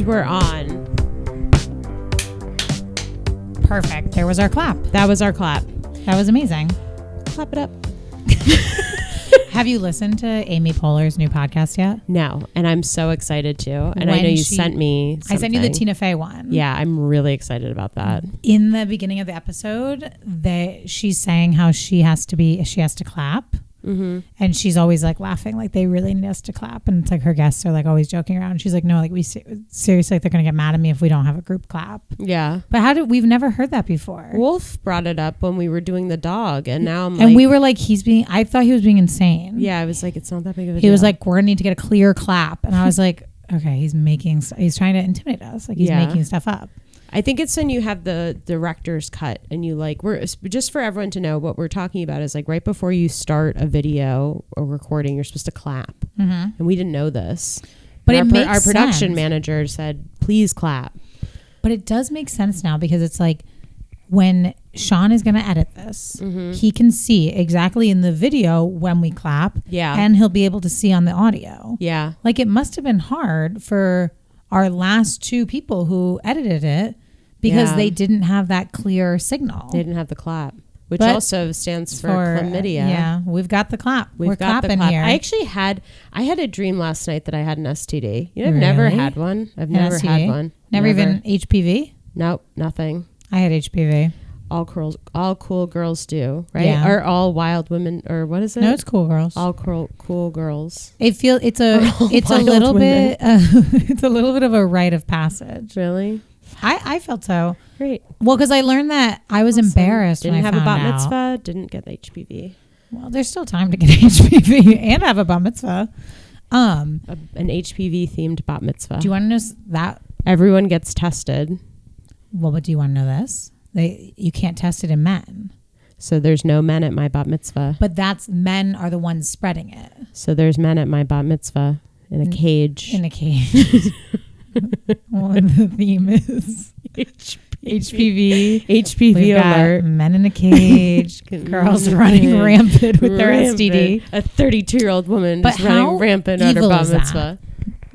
And we're on. Perfect. There was our clap. That was our clap. That was amazing. Clap it up. Have you listened to Amy Poehler's new podcast yet? No. And I'm so excited to. And I know you sent me something. I sent you the Tina Fey one. Yeah, I'm really excited about that. In the beginning of the episode, she's saying how she has to clap. Mm-hmm. And she's always like laughing, like they really need us to clap. And it's like her guests are like always joking around. And she's like, no, like we seriously, like they're going to get mad at me if we don't have a group clap. Yeah. But we've never heard that before. Wolf brought it up when we were doing the dog. And now we were like, I thought he was being insane. Yeah. I was like, it's not that big of a deal. He was like, we're going to need to get a clear clap. And I was like, okay, he's trying to intimidate us. Like he's making stuff up. I think it's when you have the director's cut and you we're just for everyone to know what we're talking about is like right before you start a video or recording, you're supposed to clap. Mm-hmm. And we didn't know this. But our production manager said, please clap. But it does make sense now because it's like when Sean is going to edit this, mm-hmm. he can see exactly in the video when we clap. Yeah. And he'll be able to see on the audio. Yeah. Like it must have been hard for our last two people who edited it because they didn't have that clear signal. They didn't have the clap, which also stands for chlamydia. Yeah, we've got the clap. We're clapping here. I actually had a dream last night that I had an STD. You know, I've never had one. I've never had one. Never even HPV? Nope, nothing. I had HPV. All cool girls do, right? Yeah. Or all wild women, or what is it? No, it's cool girls. All cool girls. It's a little bit of a rite of passage. Really? I felt so. Great. Well, because I learned that I was embarrassed when I found out. Didn't have a bat mitzvah, didn't get HPV. Well, there's still time to get HPV and have a bat mitzvah. An HPV themed bat mitzvah. Do you want to know that? Everyone gets tested. Well, but do you want to know this? You can't test it in men. So there's no men at my bat mitzvah. But men are the ones spreading it. So there's men at my bat mitzvah in a cage. In a cage. Well, the theme is HPV. HPV We've alert. Got men in a cage. Girls running rampant with their STD. A 32-year-old woman is running rampant at her bat mitzvah.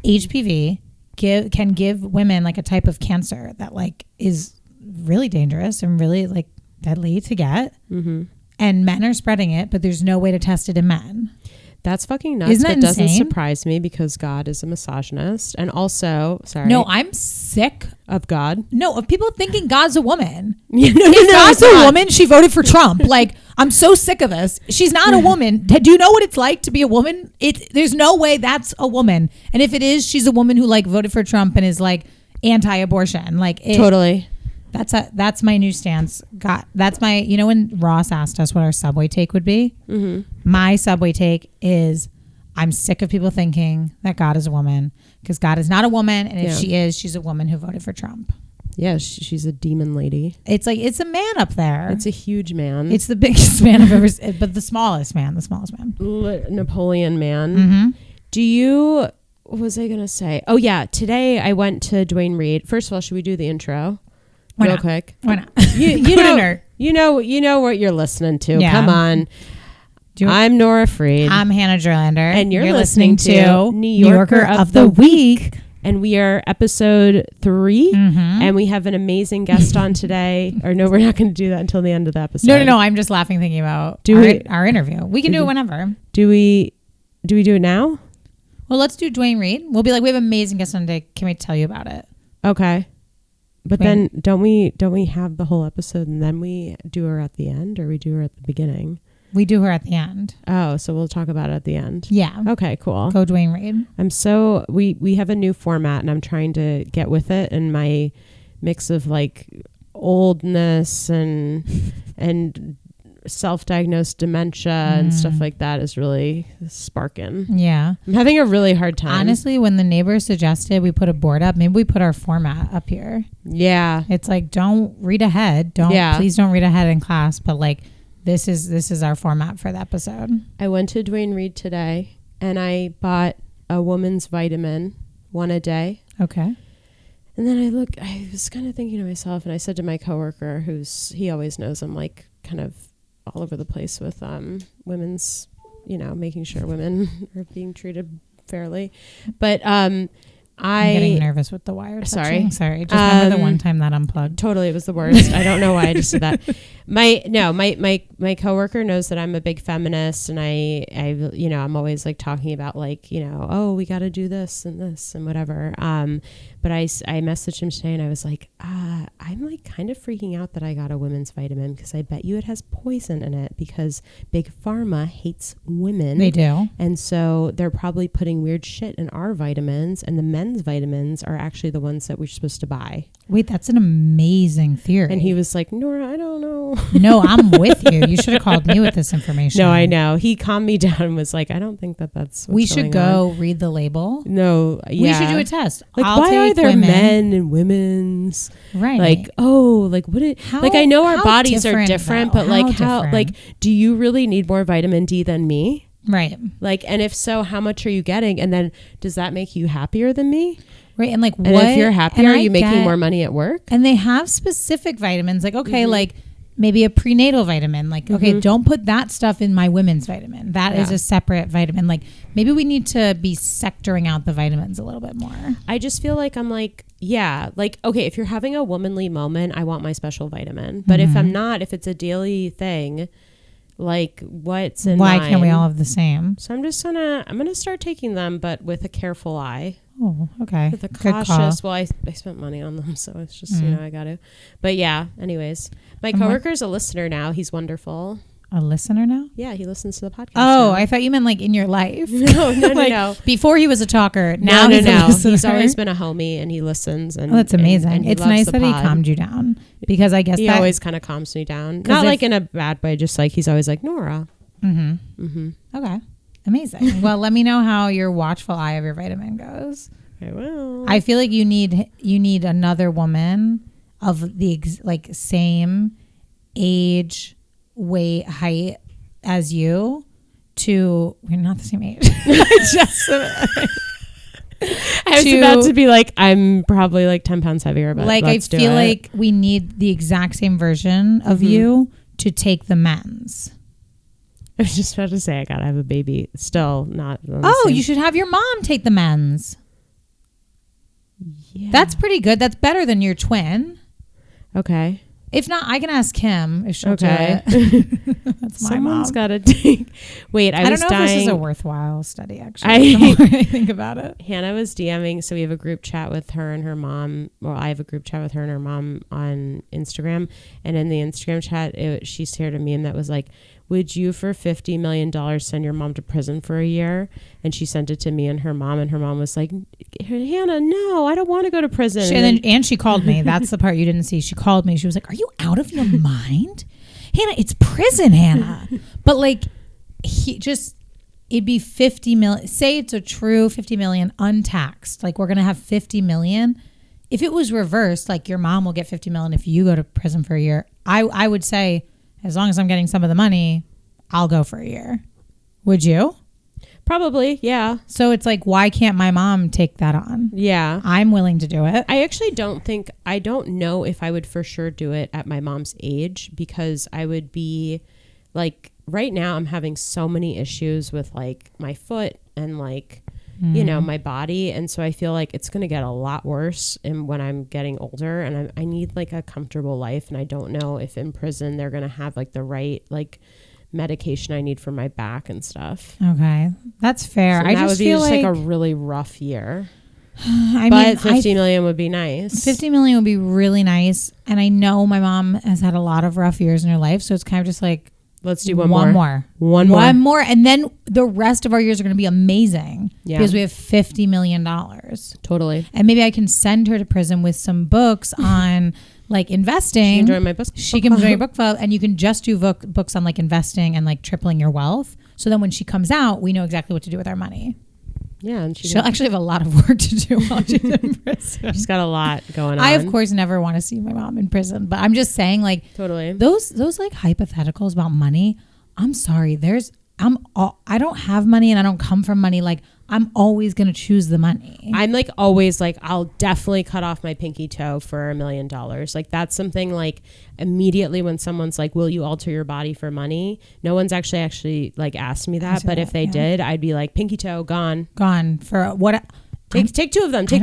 HPV can give women like a type of cancer that like is really dangerous and really like deadly to get. Mm-hmm. And men are spreading it, but there's no way to test it in men. That's fucking nuts. Isn't that insane? Doesn't surprise me because God is a misogynist. And also, sorry. No, I'm sick of God. No, of people thinking God's a woman. If God's a woman, she voted for Trump. Like, I'm so sick of this. She's not a woman. Do you know what it's like to be a woman? There's no way that's a woman. And if it is, she's a woman who like voted for Trump and is like anti-abortion. Like totally. That's my new stance. God, that's my, when Ross asked us what our Subway take would be, mm-hmm. my Subway take is I'm sick of people thinking that God is a woman because God is not a woman. And if she is, she's a woman who voted for Trump. Yeah, she's a demon lady. It's like, it's a man up there. It's a huge man. It's the biggest man I've ever seen, but the smallest man. Napoleon man. Mm-hmm. What was I going to say? Oh yeah. Today I went to Dwayne Reed. First of all, should we do the intro? Real quick. Why not? You know what you're listening to. Yeah. Come on. I'm Nora Fried. I'm Hanna Gerlander. And you're listening to New Yorker of the Week. And we are episode 3. Mm-hmm. And we have an amazing guest on today. Or no, we're not going to do that until the end of the episode. No. I'm just laughing thinking about our interview. We can do it whenever. Do we do it now? Well, let's do Dwayne Reed. We'll be like, we have an amazing guest on today. Can we tell you about it? Okay. But then don't we have the whole episode and then we do her at the end, or we do her at the beginning? We do her at the end. Oh, so we'll talk about it at the end. Yeah. Okay, cool. Go Dwayne Reed. We have a new format and I'm trying to get with it, and my mix of like oldness and self-diagnosed dementia and stuff like that is really sparking. Yeah. I'm having a really hard time. Honestly, when the neighbors suggested we put a board up, maybe we put our format up here. Yeah. It's like, don't read ahead. Please don't read ahead in class. But like, this is our format for the episode. I went to Dwayne Reed today and I bought a woman's vitamin, one a day. Okay. And then I was kind of thinking to myself, and I said to my coworker, he always knows I'm like kind of all over the place with women's, making sure women are being treated fairly. But I'm getting nervous with the wire touching. Sorry. Just remember the one time that unplugged. Totally. It was the worst. I don't know why I just did that. My coworker knows that I'm a big feminist, and I I'm always like talking about like, oh, we got to do this and whatever. But I messaged him today and I was like, I'm like kind of freaking out that I got a women's vitamin because I bet you it has poison in it because Big Pharma hates women. They do. And so they're probably putting weird shit in our vitamins, and the men's vitamins are actually the ones that we're supposed to buy. Wait, that's an amazing theory. And he was like, Nora, I don't know. No, I'm with you. You should have called me with this information. No, I know. He calmed me down and was like, I don't think that's what's we should go read the label. No, yeah. We should do a test. Like, why are there men and women's? Right. Like, like what it, like I know our bodies are different, but like how like do you really need more vitamin D than me? Right. Like, and if so, how much are you getting? And then does that make you happier than me? Right. And like, and if you're happier, are you making more money at work? And they have specific vitamins. Like, okay, like maybe a prenatal vitamin. Like, okay, don't put that stuff in my women's vitamin. That is a separate vitamin. Like, maybe we need to be sectoring out the vitamins a little bit more. I just feel like I'm like, like, okay, if you're having a womanly moment, I want my special vitamin. But if I'm not, if it's a daily thing, like what's in why mine? Can't we all have the same? So I'm gonna start taking them, but with a careful eye. Oh, okay. With a cautious. Well, I spent money on them, so it's just I got to. But yeah. Anyways, my coworker's a listener now. He's wonderful. A listener now? Yeah, he listens to the podcast. Oh, now. I thought you meant like in your life. No, like, no. Before he was a talker. Now he's always been a homie, and he listens. And that's amazing. And it's nice that he calmed you down, because I guess he always kind of calms me down. Not like in a bad way, just like he's always like, Nora. Okay. Amazing. Well, let me know how your watchful eye of your vitamin goes. I will. I feel like you need another woman of the same age, weight, height as you. We're not the same age. I was about to be like, I'm probably like 10 pounds heavier, but like I feel like we need the exact same version of you to take the men's. I was just about to say I gotta have a baby. Still not. You should have your mom take the men's. Yeah. That's pretty good. That's better than your twin. Okay. If not, I can ask Kim if she'll do it. That's my Someone's mom. got to take. Wait, I don't know if this is a worthwhile study, actually. The more I think about it. Hannah was DMing, so we have a group chat with her and her mom. Well, I have a group chat with her and her mom on Instagram. And in the Instagram chat, she shared a meme that was like, would you for $50 million send your mom to prison for a year? And she sent it to me and her mom was like, Hannah, no, I don't want to go to prison. And she called me. That's the part you didn't see. She called me. She was like, are you out of your mind? Hannah, it's prison, Hannah. But like, it'd be 50 million. Say it's a true 50 million untaxed. Like, we're going to have 50 million. If it was reversed, like your mom will get 50 million if you go to prison for a year. I would say, as long as I'm getting some of the money, I'll go for a year. Would you? Probably, yeah. So it's like, why can't my mom take that on? Yeah. I'm willing to do it. I actually I don't know if I would for sure do it at my mom's age, because I would be like, right now I'm having so many issues with like my foot and like, my body. And so I feel like it's going to get a lot worse when I'm getting older, and I need like a comfortable life. And I don't know if in prison they're going to have like the right, like medication I need for my back and stuff. Okay. That's fair. So that would be just like a really rough year. But 50 million would be nice. 50 million would be really nice. And I know my mom has had a lot of rough years in her life. So it's kind of just like, let's do one more. And then the rest of our years are going to be amazing. Yeah. Because we have $50 million. Totally. And maybe I can send her to prison with some books on like investing. She can join my book. She can join your book club, and you can just do books on like investing and like tripling your wealth. So then when she comes out, we know exactly what to do with our money. Yeah, and she'll actually have a lot of work to do while she's in prison. She's got a lot going on. I, of course, never want to see my mom in prison, but I'm just saying, like, totally those like hypotheticals about money. I'm sorry, I don't have money and I don't come from money. Like, I'm always going to choose the money. I'm like always like, I'll definitely cut off my pinky toe for $1 million. Like, that's something like immediately when someone's like, will you alter your body for money? No one's actually like asked me that. But if they did, I'd be like, pinky toe gone for what? Take two of them. Take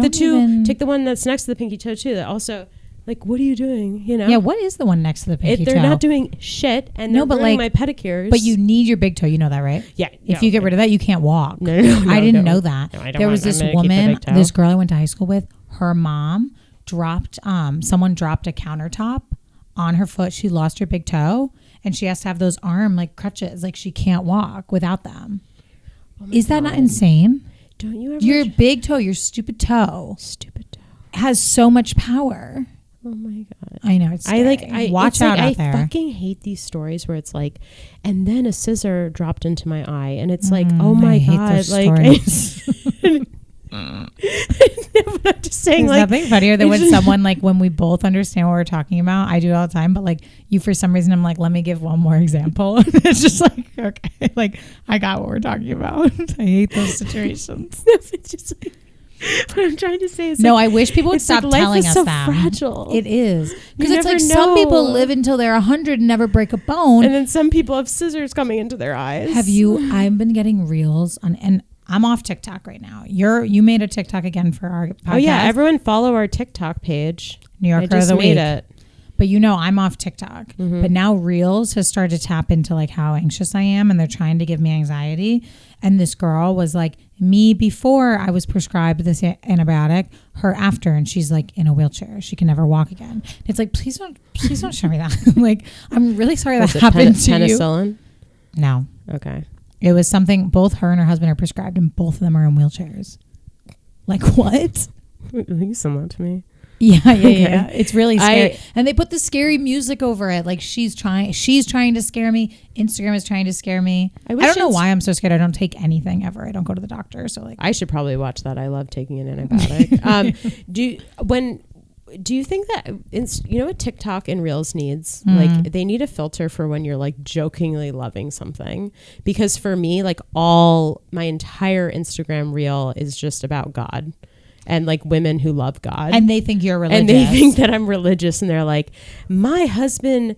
the one that's next to the pinky toe too. That also, like, what are you doing? You know? Yeah. What is the one next to the pinky toe? They're not doing shit, and they're ruining my pedicures. But you need your big toe. You know that, right? Yeah. If you get rid of that, you can't walk. No, I didn't know that. No, there was this woman, this girl I went to high school with. Her mom dropped. Someone dropped a countertop on her foot. She lost her big toe, and she has to have those arm like crutches. Like she can't walk without them. Oh is that not insane? Don't you ever? Your big toe, your stupid toe, has so much power. Oh my God. I know. It's scary. Watch out out there. I fucking hate these stories where it's like, and then a scissor dropped into my eye, and it's like, oh my God, like. No, but I'm just saying, there's nothing funnier than when someone, like, when we both understand what we're talking about. I do it all the time, but like you, for some reason, I'm like, let me give one more example. It's just like, okay, like I got what we're talking about. I hate those situations. No, it's just like, what I'm trying to say is, no, I wish people would stop telling us so that. Fragile. It is, because it's like some people live until they're 100 and never break a bone, and then some people have scissors coming into their eyes. I've been getting reels on, and I'm off TikTok right now. You made a TikTok again for our podcast. Oh yeah, everyone follow our TikTok page. New Yorker of the Week. But I'm off TikTok. Mm-hmm. But now Reels has started to tap into like how anxious I am, and they're trying to give me anxiety. And this girl was like, me before I was prescribed this antibiotic, her after, and she's like in a wheelchair. She can never walk again. It's like, please don't show me that. Like, I'm really sorry that happened to you. Penicillin? No. Okay. It was something both her and her husband are prescribed, and both of them are in wheelchairs. Like, what? You send that to me. Yeah. It's really scary. And they put the scary music over it. Like she's trying to scare me. Instagram is trying to scare me. I don't know why I'm so scared. I don't take anything ever. I don't go to the doctor. So like, I should probably watch that. I love taking an antibiotic. Do you think that, what TikTok and Reels needs? Mm-hmm. Like they need a filter for when you're like jokingly loving something. Because for me, like my entire Instagram reel is just about God. And like women who love God. And they think you're religious. And they think that I'm religious. And they're like, my husband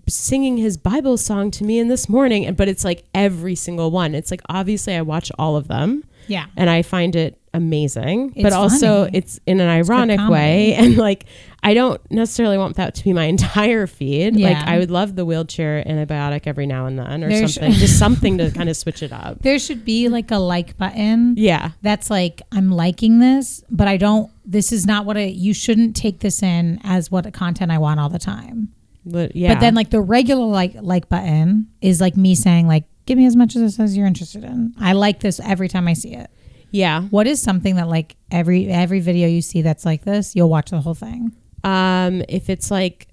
singing his Bible song to me in this morning. But it's like every single one. It's like, obviously I watch all of them. Yeah. And I find it amazing. It's but also funny. it's in an ironic way. And like, I don't necessarily want that to be my entire feed. Yeah. Like I would love the wheelchair antibiotic every now and then or something. Just something to kind of switch it up. There should be like a like button. Yeah. That's like, I'm liking this, but this is not you shouldn't take this in as what content I want all the time. But then like the regular like button is like me saying like, give me as much of this as you're interested in. I like this every time I see it. Yeah. What is something that like every video you see that's like this, you'll watch the whole thing? If it's like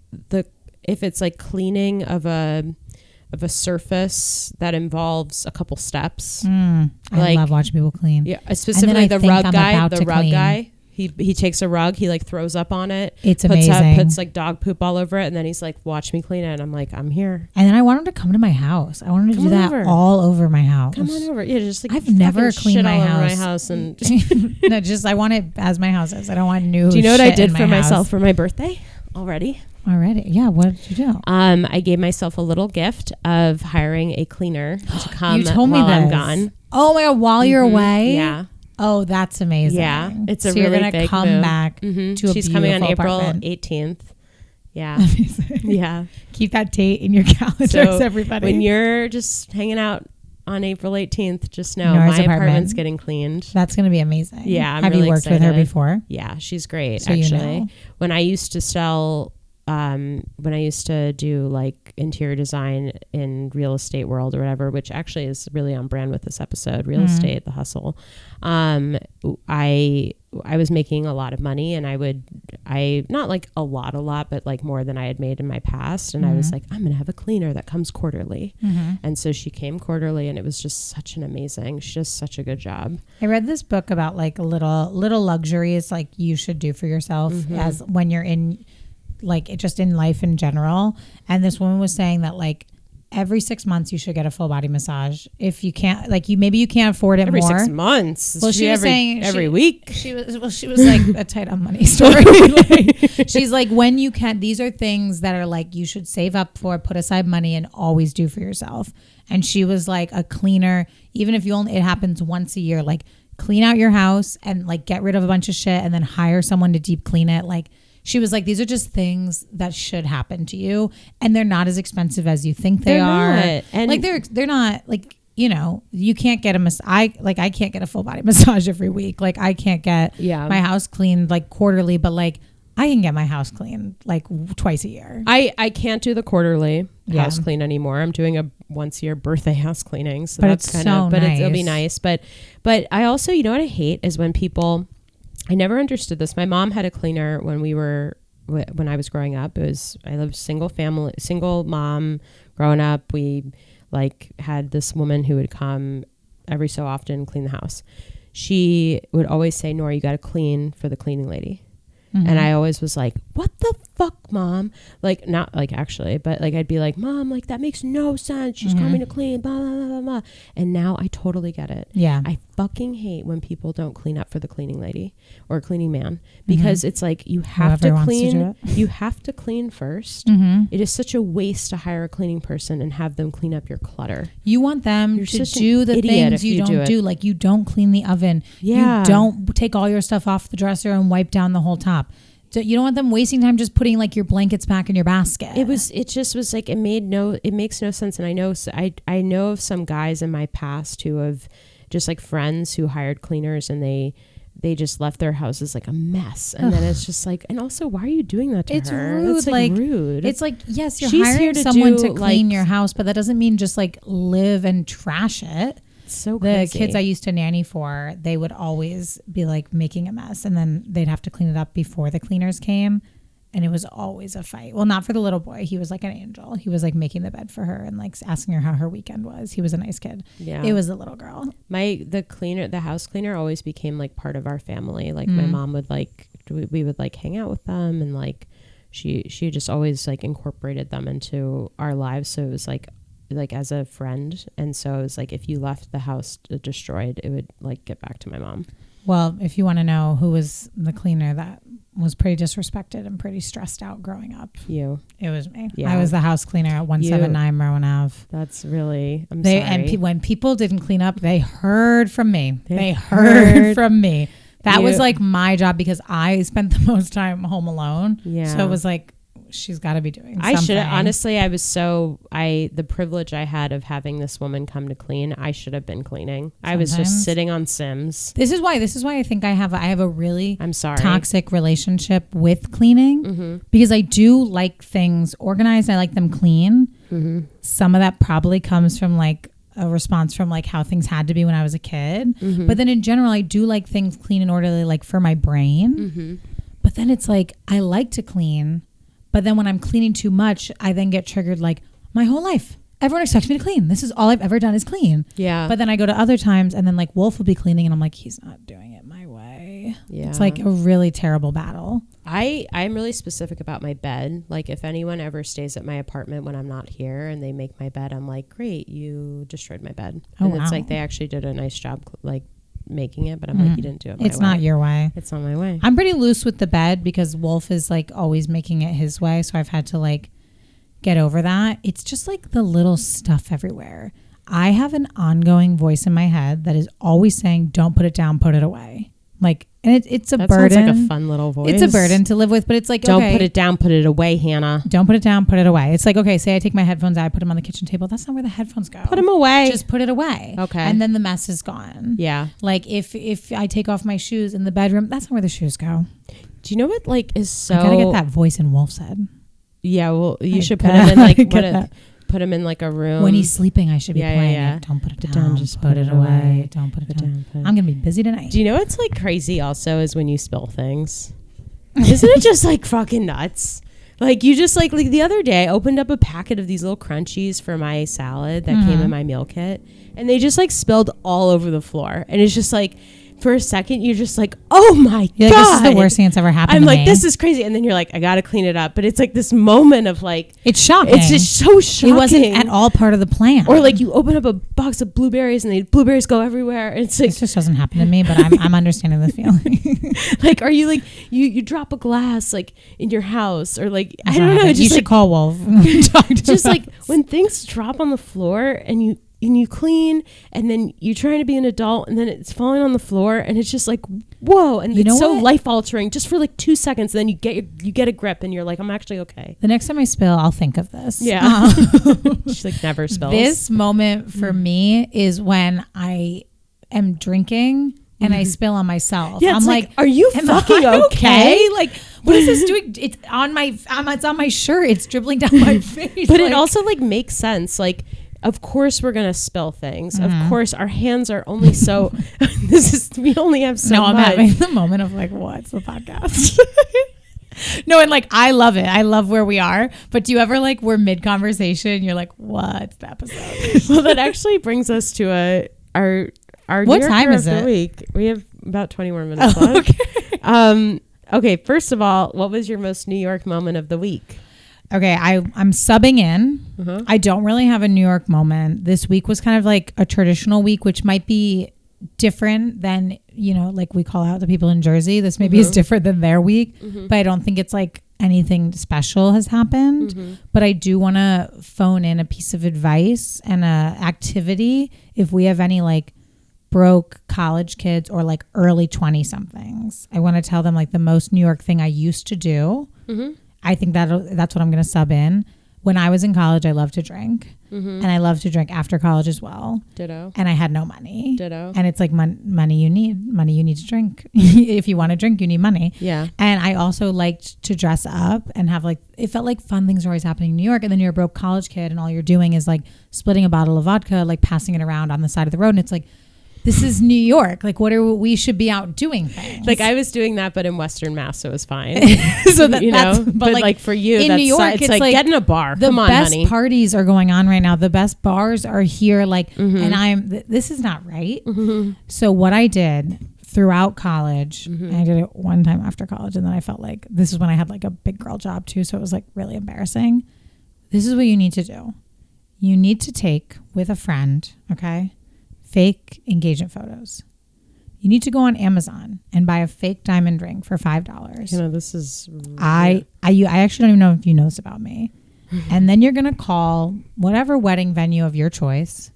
cleaning of a surface that involves a couple steps. I love watching people clean. Yeah, specifically the rug guy. He takes a rug, he like throws up on it. It's amazing. Puts like dog poop all over it, and then he's like, watch me clean it. And I'm like, I'm here. And then I want him to come to my house. I want him to do that all over my house. Come on over. Yeah, just like I've never cleaned my house and no, just I want it as my house is. I don't want new. Do you know what I did for myself myself for my birthday already? Yeah, what did you do? I gave myself a little gift of hiring a cleaner to come while I'm gone. Oh my God, while you're away? Yeah. Oh, that's amazing. Yeah, it's a so really you're gonna big come move. back to a She's coming on April apartment. 18th. Yeah. Amazing. Yeah. Keep that date in your calendars, everybody. When you're just hanging out on April 18th, just know Nora's my apartment's getting cleaned. That's going to be amazing. Yeah. Have really you worked excited. with her before? Yeah, she's great. So actually, when I used to sell, when I used to do like interior design in real estate world or whatever, which actually is really on brand with this episode, real estate, the hustle. I was making a lot of money, and I not like a lot, but like more than I had made in my past. And I was like, I'm going to have a cleaner that comes quarterly. And so she came quarterly, and it was just she does such a good job. I read this book about like little luxuries like you should do for yourself as when you're in like just in life in general. And this woman was saying that like every 6 months you should get a full body massage. If you can't, like maybe you can't afford it every more. 6 months. Well, she was saying every week. She was like a tight on money story. Like, she's like, when you can, these are things that are like, you should save up for, put aside money and always do for yourself. And she was like, a cleaner, even if it happens once a year, like clean out your house and like get rid of a bunch of shit and then hire someone to deep clean it. Like she was like, these are just things that should happen to you, and they're not as expensive as you think they are. Not. And like they're not like, you know, you can't get I can't get a full body massage every week. Like I can't get my house cleaned like quarterly, but like I can get my house cleaned like twice a year. I can't do the quarterly house clean anymore. I'm doing a once a year birthday house cleaning. So but that's it's kind so of, but nice. it'll be nice. But I also, you know what I hate is when people, I never understood this. My mom had a cleaner when I was growing up. I lived single mom growing up. We like had this woman who would come every so often and clean the house. She would always say, Nora, you got to clean for the cleaning lady. Mm-hmm. And I always was like, what the fuck, Mom? Like, not like actually, but like I'd be like, Mom, like that makes no sense. She's coming to clean, blah, blah, blah, blah. And now I totally get it. Yeah. I fucking hate when people don't clean up for the cleaning lady or cleaning man, because it's like you have to clean. You have to clean first. Mm-hmm. It is such a waste to hire a cleaning person and have them clean up your clutter. You want them to do the things you don't do. Like you don't clean the oven. Yeah. You don't take all your stuff off the dresser and wipe down the whole top. So you don't want them wasting time just putting like your blankets back in your basket. It just was like, it makes no sense. And I know of some guys in my past who have just like friends who hired cleaners and they just left their houses like a mess. And then it's just like, and also, why are you doing that to her? It's rude. That's like rude. It's like, yes, you're hiring someone to clean your house, but that doesn't mean just like live and trash it. So crazy. The kids I used to nanny for, they would always be like making a mess, and then they'd have to clean it up before the cleaners came, and it was always a fight. Well, not for the little boy. He was like an angel. He was like making the bed for her and like asking her how her weekend was. He was a nice kid. Yeah. It was the little girl. The house cleaner always became like part of our family. Like my mom would like, we would like hang out with them, and like she just always like incorporated them into our lives. So it was like as a friend. And so it was like, if you left the house destroyed, it would like get back to my mom. Well, if you want to know who was the cleaner that was pretty disrespected and pretty stressed out growing up, it was me. Yeah. I was the house cleaner at 179 Merwin Ave. That's really, I'm sorry. And when people didn't clean up, they heard from me. They heard from me. That was like my job, because I spent the most time home alone. Yeah. So it was like, she's got to be doing something. I should have, honestly, the privilege I had of having this woman come to clean, I should have been cleaning. Sometimes. I was just sitting on Sims. This is why I think I have a really toxic relationship with cleaning, because I do like things organized. I like them clean. Mm-hmm. Some of that probably comes from like a response from like how things had to be when I was a kid. Mm-hmm. But then in general, I do like things clean and orderly, like for my brain. Mm-hmm. But then it's like, I like to clean, but then when I'm cleaning too much, I then get triggered like my whole life. Everyone expects me to clean. This is all I've ever done is clean. Yeah. But then I go to other times and then like Wolf will be cleaning and I'm like, he's not doing it my way. Yeah. It's like a really terrible battle. I'm really specific about my bed. Like if anyone ever stays at my apartment when I'm not here and they make my bed, I'm like, great, you destroyed my bed. And it's like they actually did a nice job like making it, but I'm like, you didn't do it my way. It's not your way. It's not my way. I'm pretty loose with the bed because Wolf is like always making it his way, so I've had to like get over that. It's just like the little stuff everywhere. I have an ongoing voice in my head that is always saying, don't put it down, put it away. Like, and it's a burden. Sounds like a fun little voice. It's a burden to live with, but it's like, don't put it down, put it away, Hannah. Don't put it down, put it away. It's like, okay, say I take my headphones out, I put them on the kitchen table. That's not where the headphones go. Put them away. Just put it away. Okay. And then the mess is gone. Yeah. Like if I take off my shoes in the bedroom, that's not where the shoes go. Do you know what like is so... I gotta get that voice in Wolf's head. Yeah, well, you should put him in like... Put him in like a room. When he's sleeping, I should be playing it. Don't put it down. Just put it away. Don't put it down. I'm going to be busy tonight. Do you know what's like crazy also is when you spill things? Isn't it just like fucking nuts? Like you just like the other day I opened up a packet of these little crunchies for my salad that came in my meal kit, and they just like spilled all over the floor. And it's just like, for a second, you're just like, oh my God. This is the worst thing that's ever happened to me. I'm like, this is crazy. And then you're like, I got to clean it up. But it's like this moment of like. It's shocking. It's just so shocking. It wasn't at all part of the plan. Or like you open up a box of blueberries and the blueberries go everywhere. And it's like. This just doesn't happen to me, but I'm understanding the feeling. Like, are you like, you drop a glass like in your house or like, I don't know. You should call Wolf. Just like when things drop on the floor and you clean, and then you're trying to be an adult, and then it's falling on the floor, and it's just like, whoa. And it's so life altering just for like 2 seconds. And then you get a grip and you're like, I'm actually okay. The next time I spill, I'll think of this. Yeah. She like never spills. This moment for me is when I am drinking and I spill on myself. Yeah, I'm like, are you fucking okay? Like, what is this doing? It's on my shirt. It's dribbling down my face. But it also like makes sense. Like, of course we're gonna spill things. Of course our hands are only so. We only have so much. I'm having the moment of like, what's the podcast? No, and like I love it. I love where we are. But do you ever like we're mid conversation? You're like, what's the episode? Well, that actually brings us to our what time is it? Week. We have about 20 more minutes left. Okay. Okay. First of all, what was your most New York moment of the week? Okay, I'm subbing in. I don't really have a New York moment. This week was kind of like a traditional week, which might be different than, like we call out the people in Jersey. This maybe is different than their week, but I don't think it's like anything special has happened. But I do want to phone in a piece of advice and a activity if we have any like broke college kids or like early 20 somethings. I want to tell them like the most New York thing I used to do. I think that's what I'm going to sub in. When I was in college, I loved to drink. And I loved to drink after college as well. Ditto. And I had no money. Ditto. And it's like money you need to drink. If you want to drink, you need money. Yeah. And I also liked to dress up and have like, it felt like fun things were always happening in New York. And then you're a broke college kid and all you're doing is like splitting a bottle of vodka, like passing it around on the side of the road. And it's like, this is New York. Like, we should be out doing things. Like I was doing that, but in Western Mass, so it was fine. So that's, but like for you, in New York, it's like get in a bar. The Come on, best honey. Parties are going on right now. The best bars are here. Like, and this is not right. So what I did throughout college, and I did it one time after college, and then I felt like this is when I had like a big girl job too. So it was like really embarrassing. This is what you need to do. You need to take with a friend, okay? Fake engagement photos. You need to go on Amazon and buy a fake diamond ring for $5. This is I actually don't even know if you know this about me. And then you're gonna call whatever wedding venue of your choice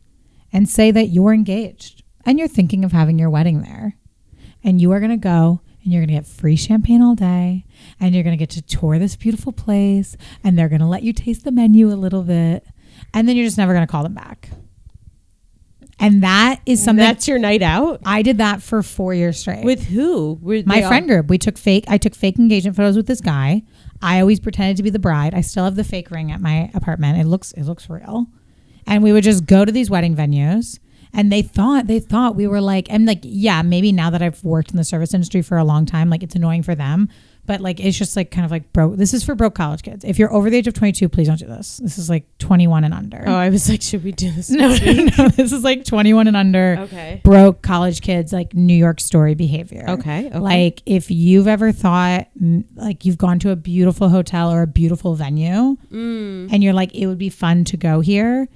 and say that you're engaged and you're thinking of having your wedding there. And you are gonna go and you're gonna get free champagne all day and you're gonna get to tour this beautiful place and they're gonna let you taste the menu a little bit and then you're just never gonna call them back. And that is something. That's your night out? I did that for 4 years straight. With who? My friend group. I took fake engagement photos with this guy. I always pretended to be the bride. I still have the fake ring at my apartment. It looks real. And we would just go to these wedding venues and they thought we were like, and like, yeah, maybe now that I've worked in the service industry for a long time, like it's annoying for them. But like, it's just like kind of like broke. This is for broke college kids. If you're over the age of 22, please don't do this. This is like 21 and under. Oh, I was like, should we do this? No. This is like 21 and under. Okay. Broke college kids, like New York story behavior. Okay. Like if you've ever thought like you've gone to a beautiful hotel or a beautiful venue and you're like, it would be fun to go here.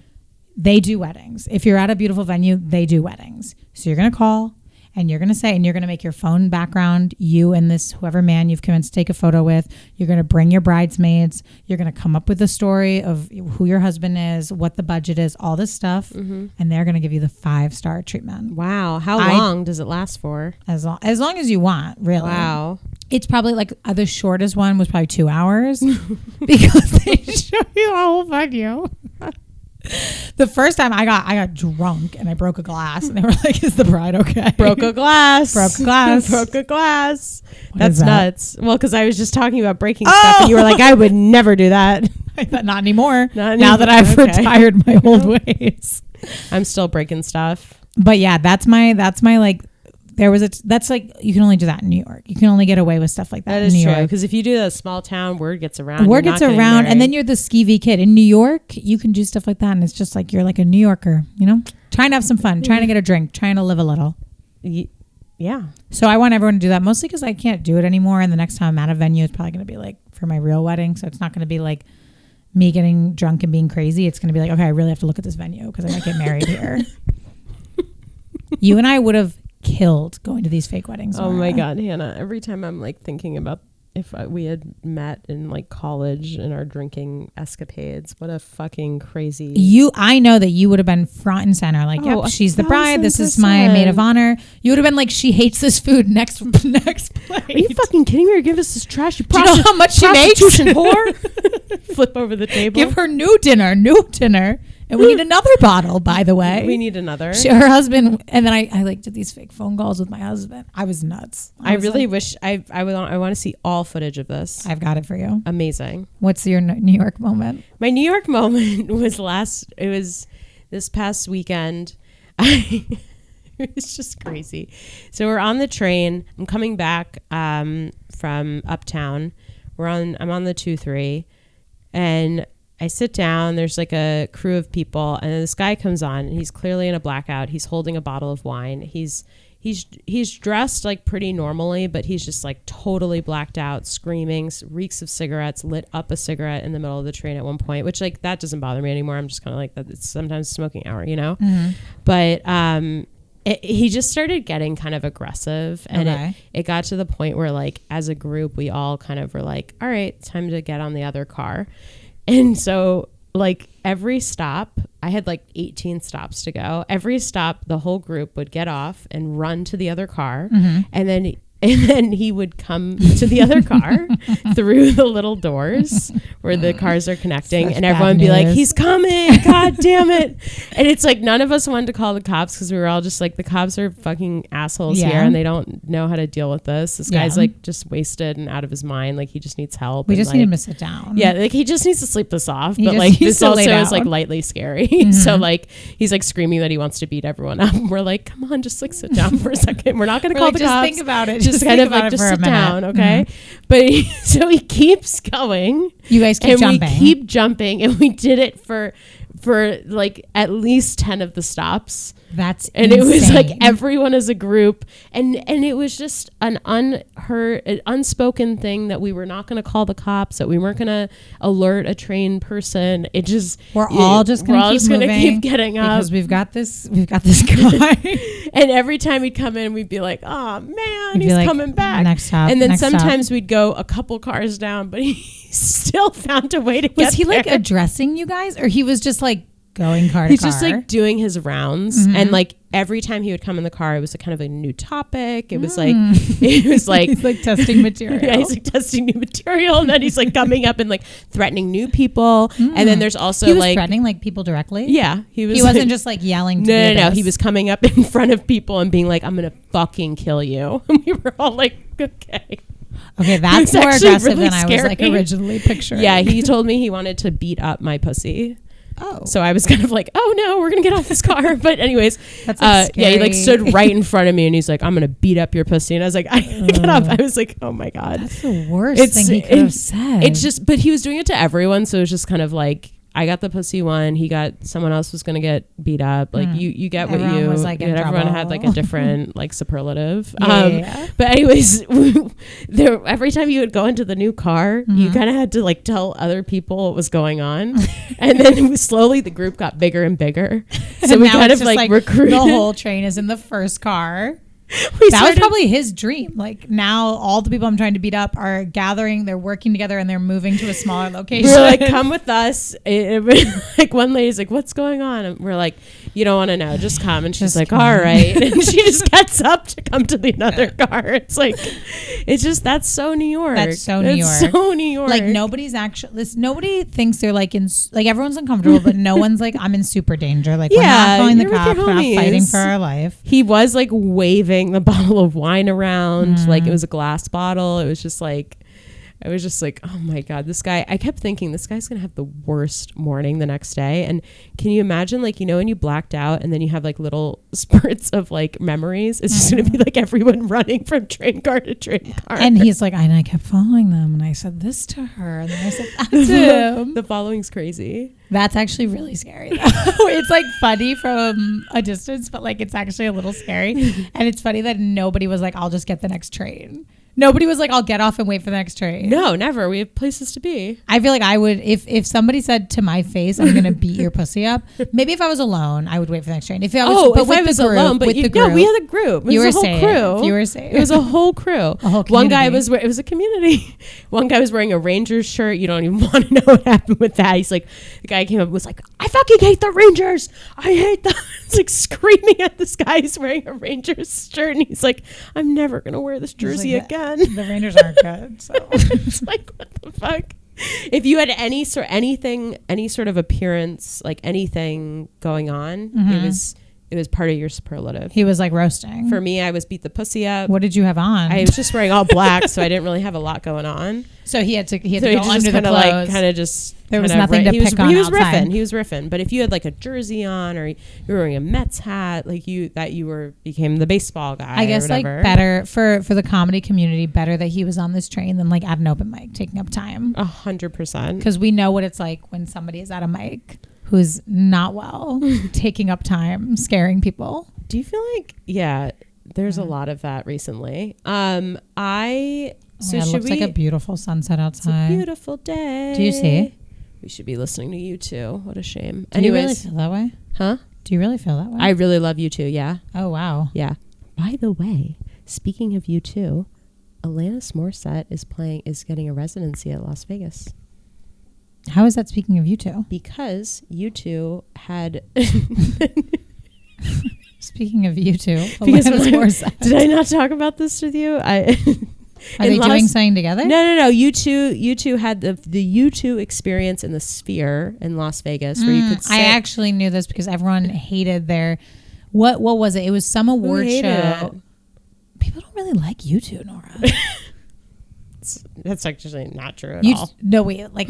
They do weddings. If you're at a beautiful venue, they do weddings. So you're going to call. And you're going to say, and you're going to make your phone background, you and this whoever man you've convinced to take a photo with. You're going to bring your bridesmaids. You're going to come up with a story of who your husband is, what the budget is, all this stuff. And they're going to give you the 5-star treatment. Wow. How long does it last for? As long as you want, really. Wow. It's probably like the shortest one was probably 2 hours because they show you the whole venue. The first time I got drunk and I broke a glass and they were like, is the bride okay? Broke a glass. Broke a glass. Broke a glass. What That's is that? nuts. Well, because I was just talking about breaking stuff and you were like, I would never do that. I thought not anymore. Not anymore. Now that I've retired my old ways. I'm still breaking stuff. But yeah, that's my like, that's like, you can only do that in New York. You can only get away with stuff like that in New York. Because if you do that small town, word gets around. Word gets around and then you're the skeevy kid. In New York, you can do stuff like that and it's just like, you're like a New Yorker, trying to have some fun, trying to get a drink, trying to live a little. Yeah. So I want everyone to do that mostly because I can't do it anymore. And the next time I'm at a venue, it's probably going to be like for my real wedding. So it's not going to be like me getting drunk and being crazy. It's going to be like, okay, I really have to look at this venue because I might get married here. You and I would have killed going to these fake weddings. Oh my God, Hannah. Every time I'm like thinking about if we had met in like college in our drinking escapades. What a fucking crazy. I know that you would have been front and center. Like, yep, she's the bride. This is my maid of honor. You would have been like, she hates this food. Next plate. Are you fucking kidding me? Or give us this trash. Do you know how much she makes? Whore. Flip over the table. Give her new dinner. And we need another bottle, by the way. We need another. Her husband, and then I like did these fake phone calls with my husband. I was nuts. I really wish I want to see all footage of this. I've got it for you. Amazing. What's your New York moment? My New York moment was this past weekend. It's just crazy. So we're on the train. I'm coming back from uptown. I'm on the 2-3, and I sit down, there's like a crew of people, and then this guy comes on, and he's clearly in a blackout. He's holding a bottle of wine. He's dressed like pretty normally, but he's just like totally blacked out, screaming, reeks of cigarettes, lit up a cigarette in the middle of the train at one point, which like that doesn't bother me anymore. I'm just kind of like that. It's sometimes smoking hour, you know? Mm-hmm. But he just started getting kind of aggressive, and it got to the point where like as a group, we all kind of were like, all right, time to get on the other car. And so like every stop, I had like 18 stops to go. Every stop, the whole group would get off and run to the other car. Mm-hmm. And then he would come to the other car through the little doors where the cars are connecting. And everyone would be like, he's coming. God damn it. And it's like none of us wanted to call the cops because we were all just like, the cops are fucking assholes here and they don't know how to deal with this. This guy's like just wasted and out of his mind. Like he just needs help. We just need him to sit down. Yeah, like he just needs to sleep this off. But like this also is like lightly scary. Mm-hmm. So like he's like screaming that he wants to beat everyone up. And we're like, come on, just like sit down for a second. We're not going to call the cops. Just think about it. Just kind of like just sit down, okay? Mm-hmm. But so he keeps going. You guys keep jumping. We keep jumping, and we did it for like at least 10 of the stops. That's and insane. It was like everyone as a group, and it was just an unspoken thing that we were not going to call the cops, that we weren't going to alert a trained person. It just we're all just going to keep getting up because we've got this guy. And every time he'd come in, we'd be like, oh man, he's like, coming back. Next stop. And then sometimes we'd go a couple cars down, but he still found a way to get there. Was he like addressing you guys, or he was just like going car to He's car? just like doing his rounds, and like every time he would come in the car, it was a kind of a new topic. It was like he's like testing material. Yeah, he's like testing new material, and then he's like coming up and like threatening new people. And then there's also he was like threatening like people directly. Yeah, he wasn't just like yelling. No. He was coming up in front of people and being like, "I'm gonna fucking kill you." And we were all like, "Okay." Okay, that's more aggressive really than I was like originally picturing. Yeah, he told me he wanted to beat up my pussy. Oh. So I was kind of like, oh no, we're going to get off this car. But anyways, yeah, he like stood right in front of me and he's like, I'm going to beat up your pussy. And I was like, I get up. I was like, oh my God. That's the worst thing he could have said. It's just, but he was doing it to everyone. So it was just kind of like, I got the pussy one. He got, someone else was going to get beat up. Like you get what everyone was like everyone had like a different like superlative. Yeah. But anyways, every time you would go into the new car, you kind of had to like tell other people what was going on. And then slowly the group got bigger and bigger. So we kind of like recruited. The whole train is in the first car. That was probably his dream. Like now all the people I'm trying to beat up are gathering, they're working together, and they're moving to a smaller location. We're like, come with us. Like one lady's like, what's going on? And we're like, you don't want to know, just come. And she's like, all right. And she just gets up to come to the other car. It's like, it's just, that's so New York. That's so New York. So New York. Like nobody thinks they're like in, like everyone's uncomfortable, but no one's like, I'm in super danger. Like we're not calling the cops, we're not fighting for our life. He was like waving the bottle of wine around like it was a glass bottle. It was just like, I was just like, oh my God, this guy, I kept thinking this guy's gonna have the worst morning the next day. And can you imagine, like, you know, when you blacked out and then you have like little spurts of like memories, it's just gonna be like everyone running from train car to train car. And he's like, I kept following them and I said this to her and then I said that to him. The following's crazy. That's actually really scary though. It's like funny from a distance, but like it's actually a little scary. And it's funny that nobody was like, I'll just get the next train. Nobody was like, I'll get off and wait for the next train. No, never. We have places to be. I feel like I would, if somebody said to my face, I'm going to beat your pussy up. Maybe if I was alone, I would wait for the next train. If I was alone, but we had a group. It was a whole crew. You were safe. It was a whole crew. A whole One guy it was a community. One guy was wearing a Rangers shirt. You don't even want to know what happened with that. He's like, the guy came up and was like, I fucking hate the Rangers. I hate them. It's like screaming at this guy who's wearing a Rangers shirt. And he's like, I'm never going to wear this jersey again. The Rangers aren't good. So it's like, what the fuck? If you had any sort of appearance, like anything going on, it was part of your superlative. He was like roasting. For me, I was beat the pussy up. What did you have on? I was just wearing all black, so I didn't really have a lot going on. So he had to go under the clothes. Like, kind of just. There was nothing to pick on. He was outside. He was riffing. But if you had like a jersey on, or you were wearing a Mets hat, like became the baseball guy. I guess like better for the comedy community, better that he was on this train than like at an open mic taking up time. 100%. Because we know what it's like when somebody is at a mic who's not well, taking up time, scaring people. Do you feel like there's a lot of that recently? It looks like a beautiful sunset outside. It's a beautiful day. Do you see? We should be listening to U2. What a shame. Do you really feel that way? Huh? Do you really feel that way? I really love U2, yeah. Oh, wow. Yeah. By the way, speaking of U2, Alanis Morissette is getting a residency at Las Vegas. How is that speaking of U2? Because U2 had... Speaking of U2, Alanis Morissette. Did I not talk about this with you? Are they doing something together? No. U2 had the U2 experience in the Sphere in Las Vegas where you could sit. I actually knew this because everyone hated their... What was it? It was some award show. People don't really like U2, Nora. That's actually not true at all. No, wait. Like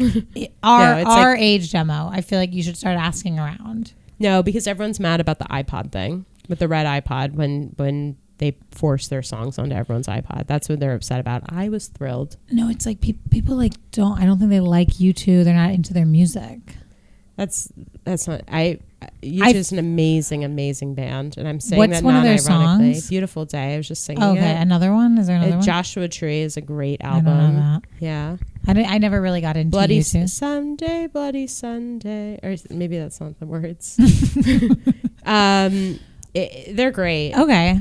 our age demo, I feel like you should start asking around. No, because everyone's mad about the iPod thing with the red iPod when they force their songs onto everyone's iPod. That's what they're upset about. I was thrilled. No, it's like people like I don't think they like U2. They're not into their music. That's not. U2 is an amazing band, and I'm saying that one not of their ironically. Songs? Beautiful Day. I was just singing it. Another one? Is there another one? Joshua Tree is a great album. I don't know that. Yeah. I never really got into Bloody U2. Someday, Bloody Sunday, or maybe that's not the words. They're great. Okay.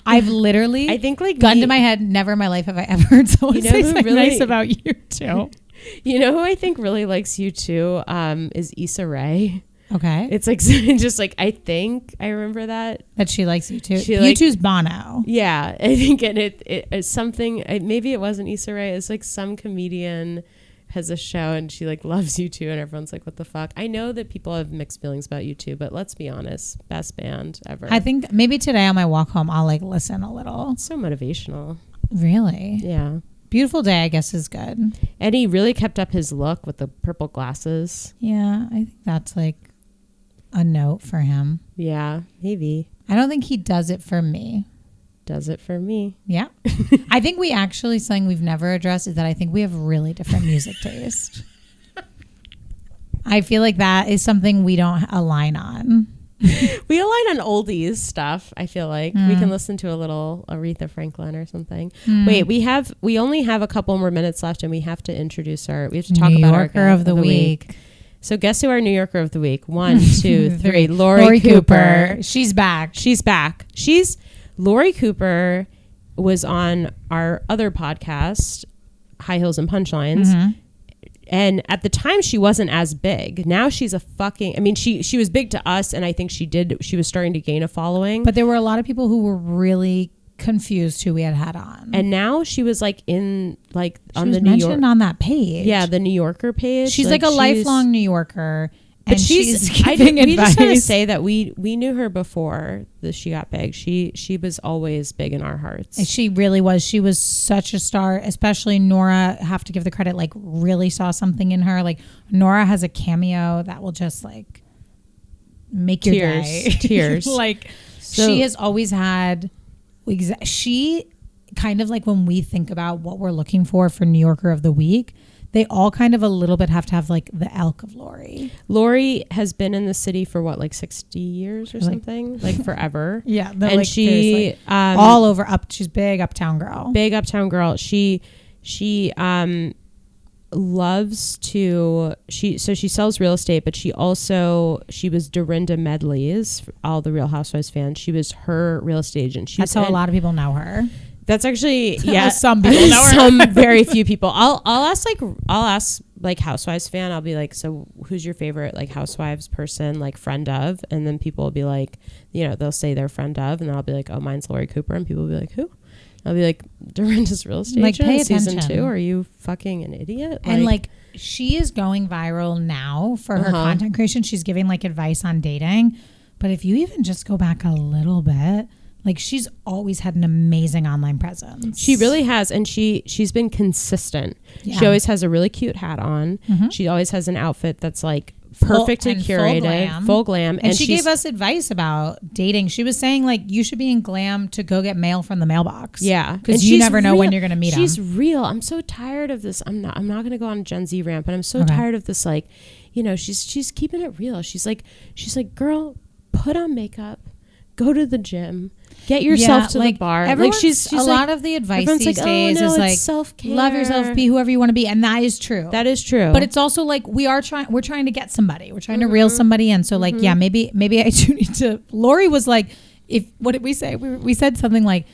I've literally, I think like gun to my head, never in my life have I ever heard someone say something nice about U2. You know who I think really likes U2 is Issa Rae. Okay. It's like just like I think I remember that she likes U2. U2's Bono. Yeah, I think it's something. Maybe it wasn't Issa Rae. It's like some comedian has a show and she like loves U2 and everyone's like, what the fuck? I know that people have mixed feelings about U2, but let's be honest, best band ever. I think maybe today on my walk home I'll like listen a little. It's so motivational. Really? Yeah. Beautiful Day, I guess, is good. And he really kept up his look with the purple glasses. Yeah, I think that's like a note for him. Yeah, maybe. I don't think he does it for me. Does it for me. Yeah. I think we actually, something we've never addressed is that I think we have really different music taste. I feel like that is something we don't align on. We align on oldies stuff. I feel like we can listen to a little Aretha Franklin or something. Wait, we only have a couple more minutes left, and we have to introduce we have to talk New about Yorker our of the week. So guess who our New Yorker of the week? 1, 2, 3. Laurie Cooper. She's back. Laurie Cooper was on our other podcast, High Heels and Punchlines. Mm-hmm. And at the time, she wasn't as big. Now she's she was big to us, and I think she was starting to gain a following. But there were a lot of people who were really confused who we had on. And now she was like on the New mentioned on that page. Yeah, the New Yorker page. She's like a lifelong New Yorker. But she's giving advice. We just gotta say that we knew her before she got big. She was always big in our hearts. She really was. She was such a star. Especially Nora, have to give the credit. Like, really saw something in her. Like, Nora has a cameo that will just like make your day. Tears. Like, she has always had. She kind of like when we think about what we're looking for New Yorker of the week. they all kind of a little bit have to have like the elk of Laurie. Laurie has been in the city for what, like 60 years or something, like forever. Yeah, and like, she all over she's big uptown girl. She loves to she sells real estate, but she was Dorinda Medley's, all the Real Housewives fans, she was her real estate agent. That's how a lot of people know her. That's actually some people know her. Some very few people. I'll ask Housewives fan, I'll be like, so who's your favorite like Housewives person, like friend of? And then people will be like, they'll say their friend of, and then I'll be like, oh, mine's Laurie Cooper, and people will be like, who? I'll be like, Dorinda's real estate agent in season 2. Are you fucking an idiot? And like she is going viral now for her content creation. She's giving like advice on dating. But if you even just go back a little bit, like she's always had an amazing online presence. She really has. And she's been consistent. Yeah. She always has a really cute hat on. Mm-hmm. She always has an outfit that's like perfectly curated, full glam. And she gave us advice about dating. She was saying like you should be in glam to go get mail from the mailbox. Yeah, because you never know when you're going to meet them. She's real. I'm so tired of this. I'm not going to go on a Gen Z rant, but I'm so tired of this. Like, she's keeping it real. She's like, girl, put on makeup, go to the gym, get yourself to the bar. Like she's a lot of the advice these days is like self-care, love yourself, be whoever you want to be, and that is true. That is true. But it's also like we're trying to get somebody. We're trying to reel somebody in. So like maybe I do need to. Laurie was like, what did we say? We said something like,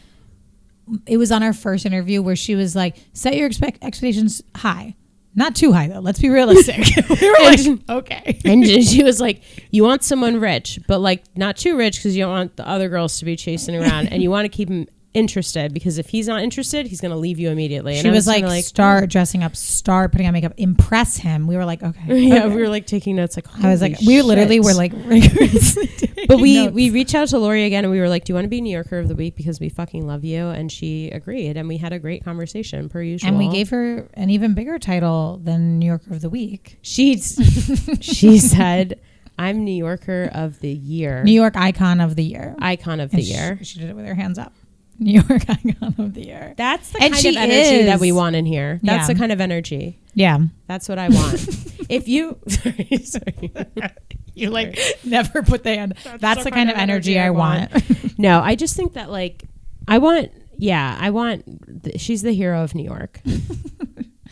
it was on our first interview where she was like, set your expectations high. Not too high though. Let's be realistic. We were like, okay. And she was like, you want someone rich, but like not too rich because you don't want the other girls to be chasing around, and you want to keep him interested because if he's not interested, he's going to leave you immediately. And she was like, start dressing up, start putting on makeup, impress him. We were like, okay. Yeah, we were like taking notes. Like, I was like, we literally were like rigorously but we reached out to Laurie again and we were like, do you want to be New Yorker of the Week because we fucking love you? And she agreed, and we had a great conversation per usual. And we gave her an even bigger title than New Yorker of the Week. She said, I'm New Yorker of the Year. New York Icon of the Year. Icon of the Year. She did it with her hands up. New York Icon of the Year. That's the kind of energy that we want in here. That's the kind of energy. Yeah. That's what I want. If you... Sorry. You like never put the hand. That's the kind of energy I want. No, I just think that like, she's the hero of New York.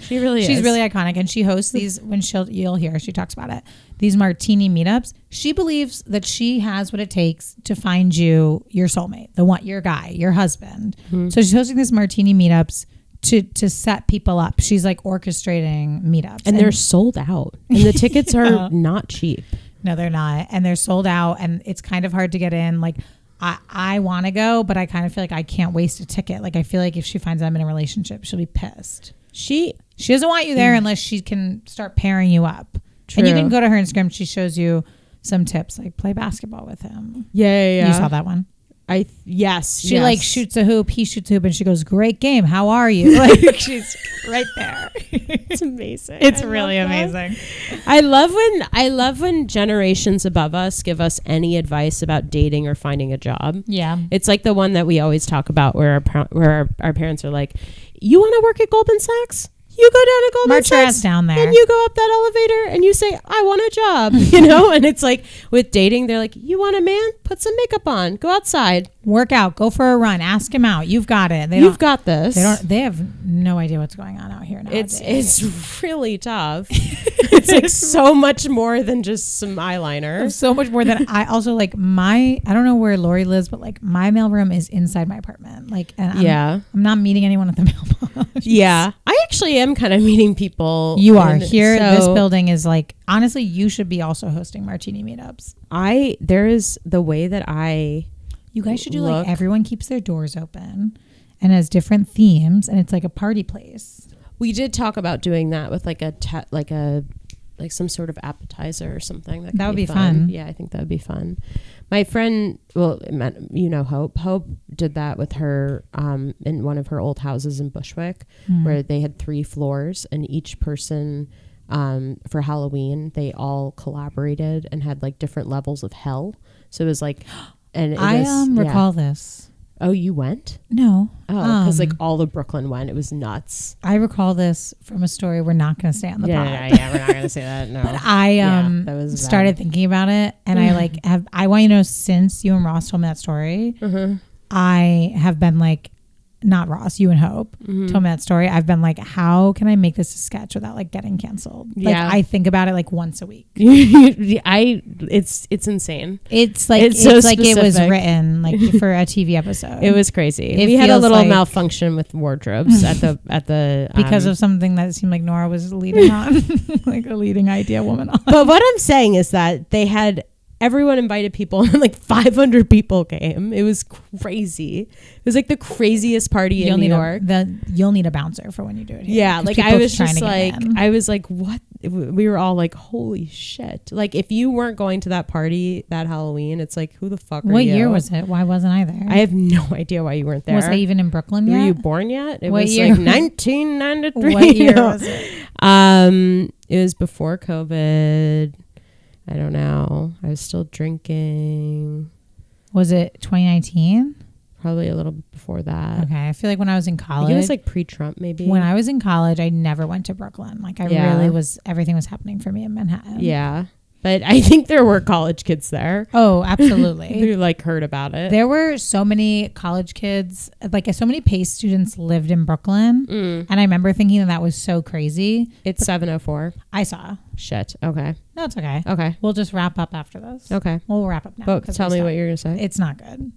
She really is. She's really iconic, and she hosts these you'll hear she talks about it. These martini meetups. She believes that she has what it takes to find you your soulmate, your guy, your husband. Mm-hmm. So she's hosting these martini meetups to set people up. She's like orchestrating meetups, and they're sold out, and the tickets are not cheap. No, they're not, and they're sold out, and it's kind of hard to get in. Like, I want to go, but I kind of feel like I can't waste a ticket. Like, I feel like if she finds I'm in a relationship, she'll be pissed. She doesn't want you there unless she can start pairing you up. True. And you can go to her Instagram. She shows you some tips, like play basketball with him. Yeah. You saw that one? Yes. She like shoots a hoop, he shoots a hoop, and she goes, "Great game. How are you?" Like she's right there. It's amazing. It's really amazing. I love when generations above us give us any advice about dating or finding a job. Yeah. It's like the one that we always talk about where our parents are like, "You want to work at Goldman Sachs? You go down to Goldman Sachs down there, and you go up that elevator and you say, I want a job," and it's like with dating, they're like, you want a man? Put some makeup on, go outside, work out, go for a run, ask him out. You've got it. You've got this. They have no idea what's going on out here nowadays. It's really tough. It's like so much more than just some eyeliner. So much more than I also like I don't know where Laurie lives, but like my mailroom is inside my apartment. Like, and I'm not meeting anyone at the mailbox. Yeah. I actually am kind of meeting people. You are here. This building is like, honestly, you should be also hosting martini meetups. There is the way that you guys should do like everyone keeps their doors open and has different themes, and it's like a party place. We did talk about doing that with like some sort of appetizer or something. That would be fun. Yeah, I think that would be fun. My friend, Hope did that with her in one of her old houses in Bushwick, where they had 3 floors, and each person for Halloween, they all collaborated and had like different levels of hell. So it was like, and I recall this. Oh, you went? No. Oh, because like all of Brooklyn went. It was nuts. I recall this from a story we're not going to say on the pod. Yeah, we're not going to say that. No. But I started thinking about it, and I want you to know, since you and Ross told me that story, I have been like, not Ross, you and Hope told me that story. I've been like, how can I make this a sketch without like getting canceled? Like I think about it like once a week. It's insane. It's like it was written like for a TV episode. It was crazy. We had a little malfunction with wardrobes at the because of something that seemed like Nora was leading on, like a leading idea woman on. But what I'm saying is that they had. Everyone invited people and like 500 people came. It was crazy. It was like the craziest party in New York. You'll need a bouncer for when you do it here. Yeah, like I was just like, what? We were all like, holy shit. Like if you weren't going to that party that Halloween, it's like, who the fuck are you? What year was it? Why wasn't I there? I have no idea why you weren't there. Was I even in Brooklyn yet? Were you born yet? It what was year? like 1993. What year was it? It was before COVID. I don't know. I was still drinking. Was it 2019? Probably a little bit before that. Okay. I feel like when I was in college. It was like pre-Trump maybe. When I was in college, I never went to Brooklyn. Like I really was, everything was happening for me in Manhattan. Yeah. But I think there were college kids there. Oh, absolutely. Who like heard about it. There were so many college kids, like so many PACE students lived in Brooklyn. And I remember thinking that was so crazy. It's 7:04. I saw. Shit. Okay. No, it's okay. Okay. We'll just wrap up after this. Okay. We'll wrap up now. But tell me what you're going to say. It's not good.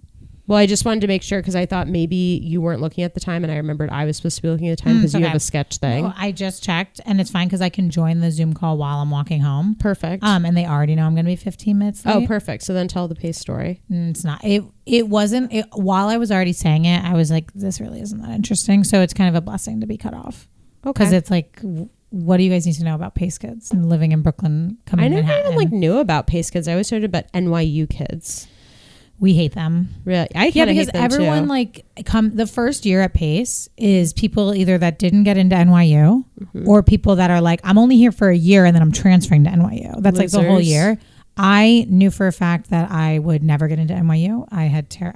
Well, I just wanted to make sure because I thought maybe you weren't looking at the time and I remembered I was supposed to be looking at the time because you have a sketch thing. No, I just checked and it's fine because I can join the Zoom call while I'm walking home. Perfect. And they already know I'm going to be 15 minutes late. Oh, perfect. So then tell the PACE story. It's not. It wasn't. While I was already saying it, I was like, this really isn't that interesting. So it's kind of a blessing to be cut off. Okay. Because it's like, what do you guys need to know about PACE kids and living in Brooklyn? I never even like knew about PACE kids. I always heard about NYU kids. We hate them. Really? I kind of hate them everyone too. like the first year at PACE is people either that didn't get into NYU or people that are like, I'm only here for a year and then I'm transferring to NYU. That's like the whole year. I knew for a fact that I would never get into NYU. I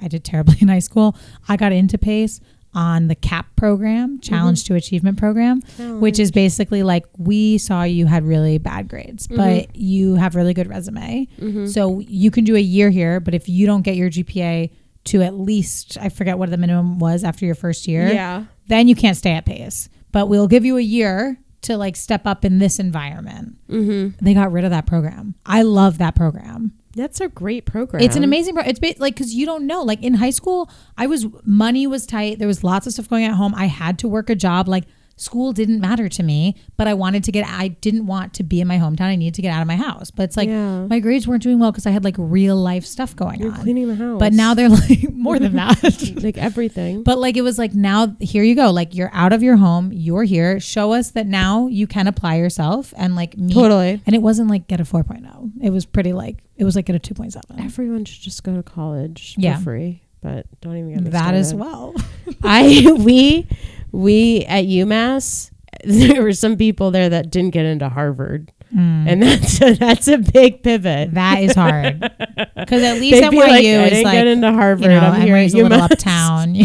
did terribly in high school. I got into PACE on the CAP program, Challenge to Achievement program, which is basically like, we saw you had really bad grades, but you have really good resume. So you can do a year here, but if you don't get your GPA to at least, I forget what the minimum was after your first year, then you can't stay at PACE. But we'll give you a year to like step up in this environment. They got rid of that program. I love that program. That's a great program. It's an amazing program. It's like, because you don't know, like in high school, money was tight. There was lots of stuff going at home. I had to work a job. Like school didn't matter to me, but I didn't want to be in my hometown. I needed to get out of my house. But it's like my grades weren't doing well because I had like real life stuff going on. You're cleaning the house. But now they're like more than that. Like everything. But like it was like, now here you go. Like you're out of your home. You're here. Show us that now you can apply yourself and like meet. Totally. And it wasn't like get a 4.0. It was pretty like, it was like get a 2.7. Everyone should just go to college for free. But don't even get me that started. as well. We at UMass, there were some people there that didn't get into Harvard. And that's a big pivot. That is hard. Because at least NYU is like, get into Harvard. I'm here at a little uptown.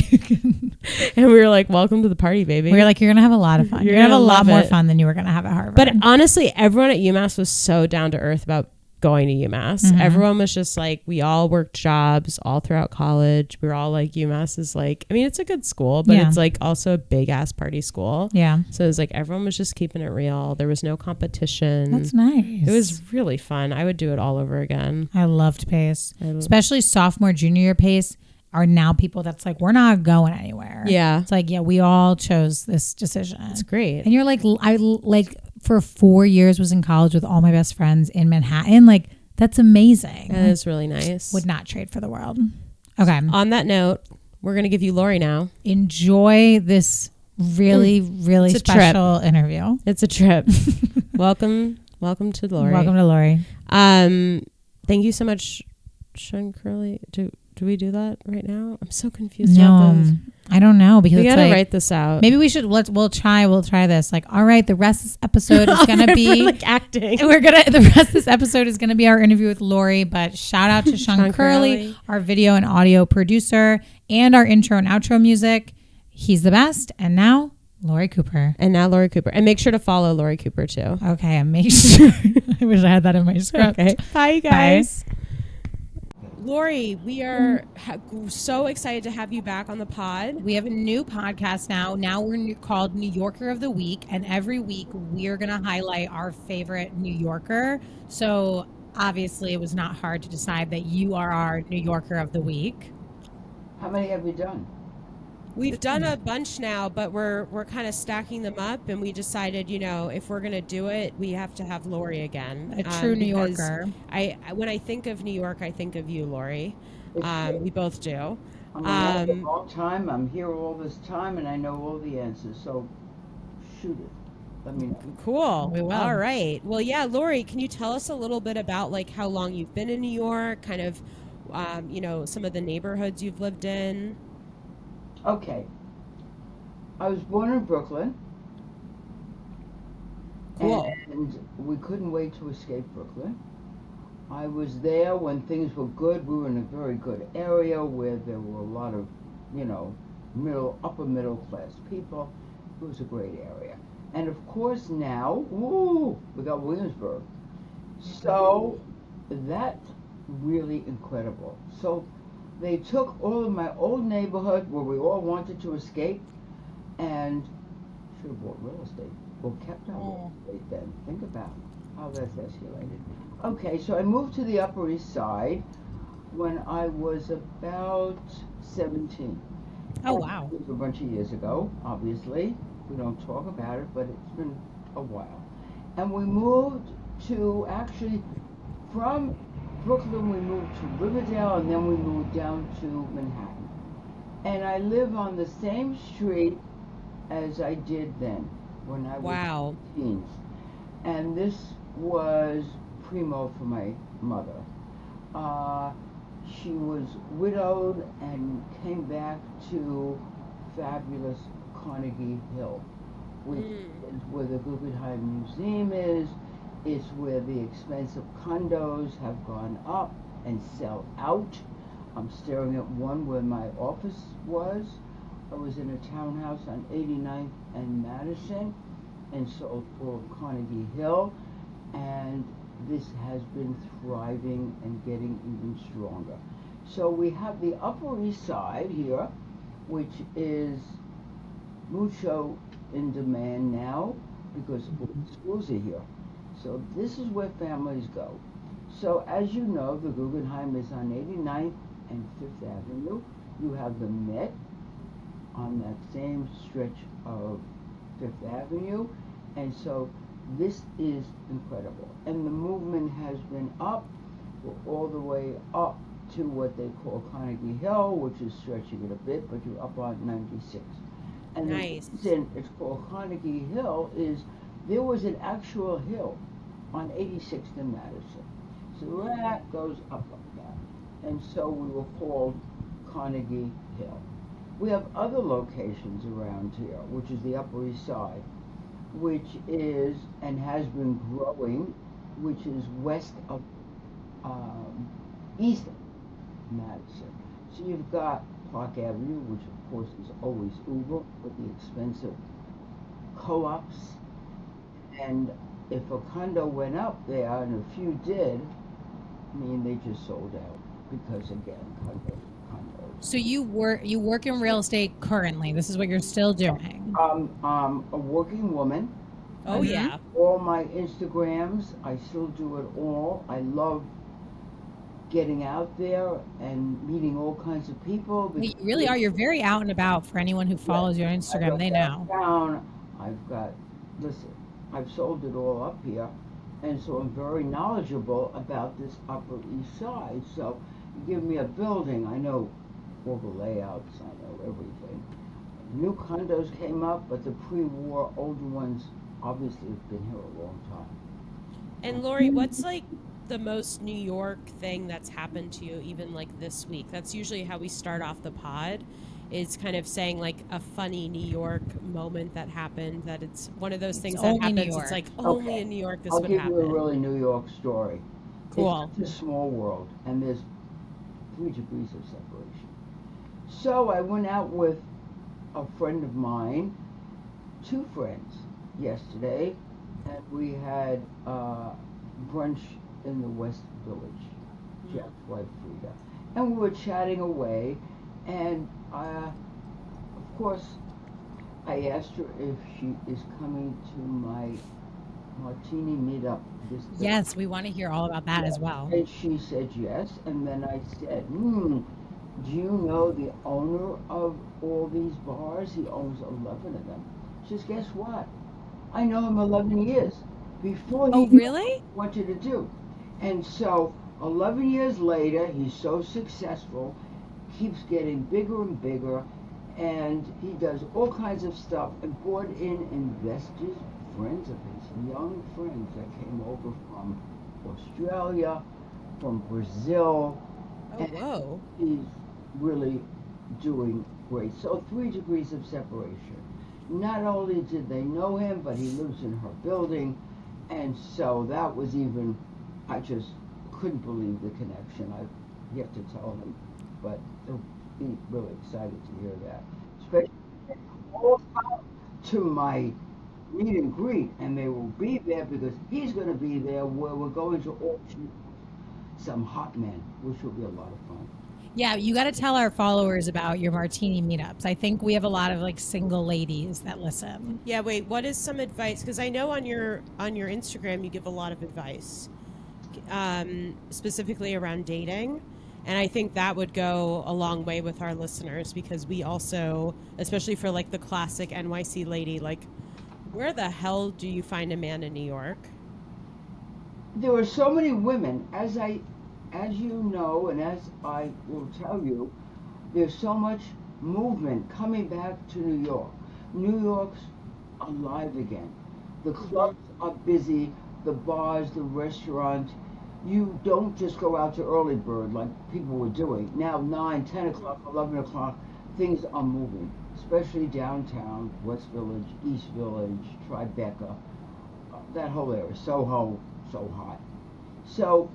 And we were like, welcome to the party, baby. We were like, you're going to have a lot of fun. You're going to have a lot more fun than you were going to have at Harvard. But honestly, everyone at UMass was so down to earth about going to UMass. Everyone was just like, we all worked jobs all throughout college. We were all like, UMass is like, I mean, it's a good school, but it's like also a big ass party school. Yeah. So it was like, everyone was just keeping it real. There was no competition. That's nice. It was really fun. I would do it all over again. I loved PACE. Especially sophomore, junior year PACE are now people that's like, we're not going anywhere. Yeah. It's like, we all chose this decision. It's great. And you're like, I like for 4 years was in college with all my best friends in Manhattan. Like, that's amazing. That is really nice. Would not trade for the world. Okay. On that note, we're going to give you Laurie now. Enjoy this really, really special interview. It's a trip. Welcome to Laurie. Welcome to Laurie. Thank you so much, Sean Curley. Do we do that right now? I'm so confused about this. I don't know because we gotta write this out. Maybe we should. We'll try this. Like, all right, the rest of this episode is gonna be like acting. The rest of this episode is gonna be our interview with Laurie. But shout out to Sean Curley, our video and audio producer, and our intro and outro music. He's the best. And now, Laurie Cooper. And make sure to follow Laurie Cooper too. Okay, and make sure. I wish I had that in my script. Okay. Bye, you guys. Bye. Laurie, we are so excited to have you back on the pod. We have a new podcast now. Now we're called New Yorker of the Week. And every week we are going to highlight our favorite New Yorker. So obviously it was not hard to decide that you are our New Yorker of the Week. How many have you done? We've done a bunch now, but we're kind of stacking them up, and we decided, if we're gonna do it, we have to have Laurie again. A true New Yorker. When I think of New York, I think of you, Laurie. We both do. I'm a long time. I'm here all this time, and I know all the answers. So, shoot it. Let me know. Cool. We will. All right. Well, yeah, Laurie, can you tell us a little bit about how long you've been in New York? Kind of, some of the neighborhoods you've lived in. Okay. I was born in Brooklyn. Cool. And we couldn't wait to escape Brooklyn. I was there when things were good. We were in a very good area where there were a lot of, upper middle class people. It was a great area. And of course now, we got Williamsburg. So that's really incredible. So they took all of my old neighborhood where we all wanted to escape and should have bought real estate. Or kept our real estate then. Think about how that's escalated. Okay, so I moved to the Upper East Side when I was about 17. Oh, wow. It was a bunch of years ago, obviously. We don't talk about it, but it's been a while. And we moved to, actually, from Brooklyn, we moved to Riverdale, and then we moved down to Manhattan. And I live on the same street as I did then, when I was teens. And this was primo for my mother. She was widowed and came back to fabulous Carnegie Hill, which is where the Guggenheim Museum is. It's where the expensive condos have gone up and sell out. I'm staring at one where my office was. I was in a townhouse on 89th and Madison and sold for Carnegie Hill. And this has been thriving and getting even stronger. So we have the Upper East Side here, which is mucho in demand now because schools are here. So this is where families go. So as you know, the Guggenheim is on 89th and 5th Avenue. You have the Met on that same stretch of 5th Avenue. And so this is incredible. And the movement has been up, all the way up to what they call Carnegie Hill, which is stretching it a bit, but you're up on 96. And nice. The reason it's called Carnegie Hill is there was an actual hill on 86th and Madison. So that goes up like that. And so we were called Carnegie Hill. We have other locations around here, which is the Upper East Side, which is and has been growing, which is west of East Madison. So you've got Park Avenue, which of course is always Uber with the expensive co-ops. And if a condo went up there, and a few did, they just sold out because again, condos. So you work in real estate currently. This is what you're still doing. I'm a working woman. Oh yeah. All my Instagrams, I still do it all. I love getting out there and meeting all kinds of people. You really are. You're very out and about. For anyone who follows your Instagram, they know. I've sold it all up here, and so I'm very knowledgeable about this Upper East Side. So you give me a building, I know all the layouts, I know everything. New condos came up, but the pre-war older ones obviously have been here a long time. And Laurie, what's the most New York thing that's happened to you even this week? That's usually how we start off the pod, is kind of saying a funny New York moment that happened, that it's one of those things that happens. It's only in New York this would happen. I'll give you a really New York story. Cool. It's a small world, and there's 3 degrees of separation. So I went out with a friend of mine, two friends, yesterday, and we had brunch in the West Village, Jack's wife Frida, and we were chatting away, and of course I asked her if she is coming to my martini meetup this Thursday. Yes, we want to hear all about that as well. And she said yes, and then I said, do you know the owner of all these bars? He owns 11 of them. She says, guess what? I know him 11 years before he really? wanted to do. And so 11 years later, he's so successful, keeps getting bigger and bigger, and he does all kinds of stuff and brought in investors, friends of his, young friends that came over from Australia, from Brazil. Oh, whoa. He's really doing great. So 3 degrees of separation. Not only did they know him, but he lives in her building. And so that was even, I just couldn't believe the connection. I yet to tell him, but they'll be really excited to hear that. Especially all to my meet and greet, and they will be there because he's going to be there where we're going to auction some hot men, which will be a lot of fun. Yeah, you got to tell our followers about your martini meetups. I think we have a lot of like single ladies that listen. Yeah, wait, what is some advice? Because I know on your Instagram you give a lot of advice, specifically around dating. And I think that would go a long way with our listeners because we also, especially for like the classic NYC lady, like where the hell do you find a man in New York? There are so many women, as you know, and as I will tell you, there's so much movement coming back to New York. New York's alive again. The clubs are busy, the bars, the restaurants. You don't just go out to early bird like people were doing. Now 9, 10 o'clock, 11 o'clock, things are moving, especially downtown, West Village, East Village, Tribeca, that whole area, Soho, so hot. So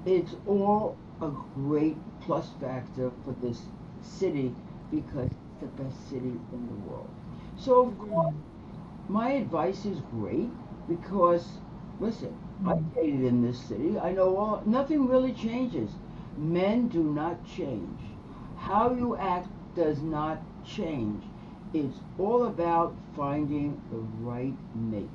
it's all a great plus factor for this city because it's the best city in the world. So of course, my advice is great because, listen, I dated in this city. I know nothing really changes. Men do not change. How you act does not change. It's all about finding the right mate,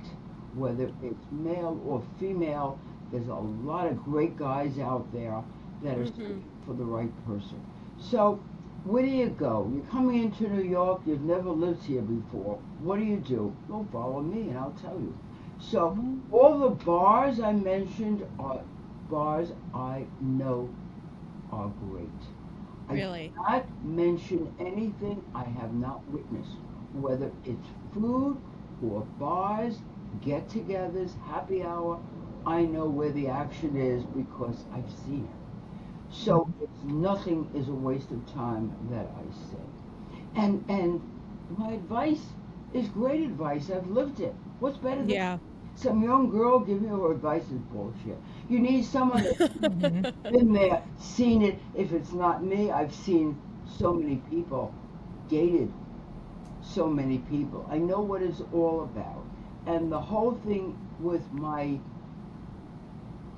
whether it's male or female. There's a lot of great guys out there that are searching for the right person. So where do you go? You're coming into New York, you've never lived here before. What do? You'll follow me and I'll tell you. So all the bars I mentioned are bars I know are great. Really? I did not mention anything I have not witnessed, whether it's food or bars, get-togethers, happy hour. I know where the action is because I've seen it. So nothing is a waste of time that I say. And my advice is great advice. I've lived it. What's better than some young girl giving you her advice is bullshit. You need someone that's been there, seen it. If it's not me, I've seen so many people, dated so many people. I know what it's all about. And the whole thing with my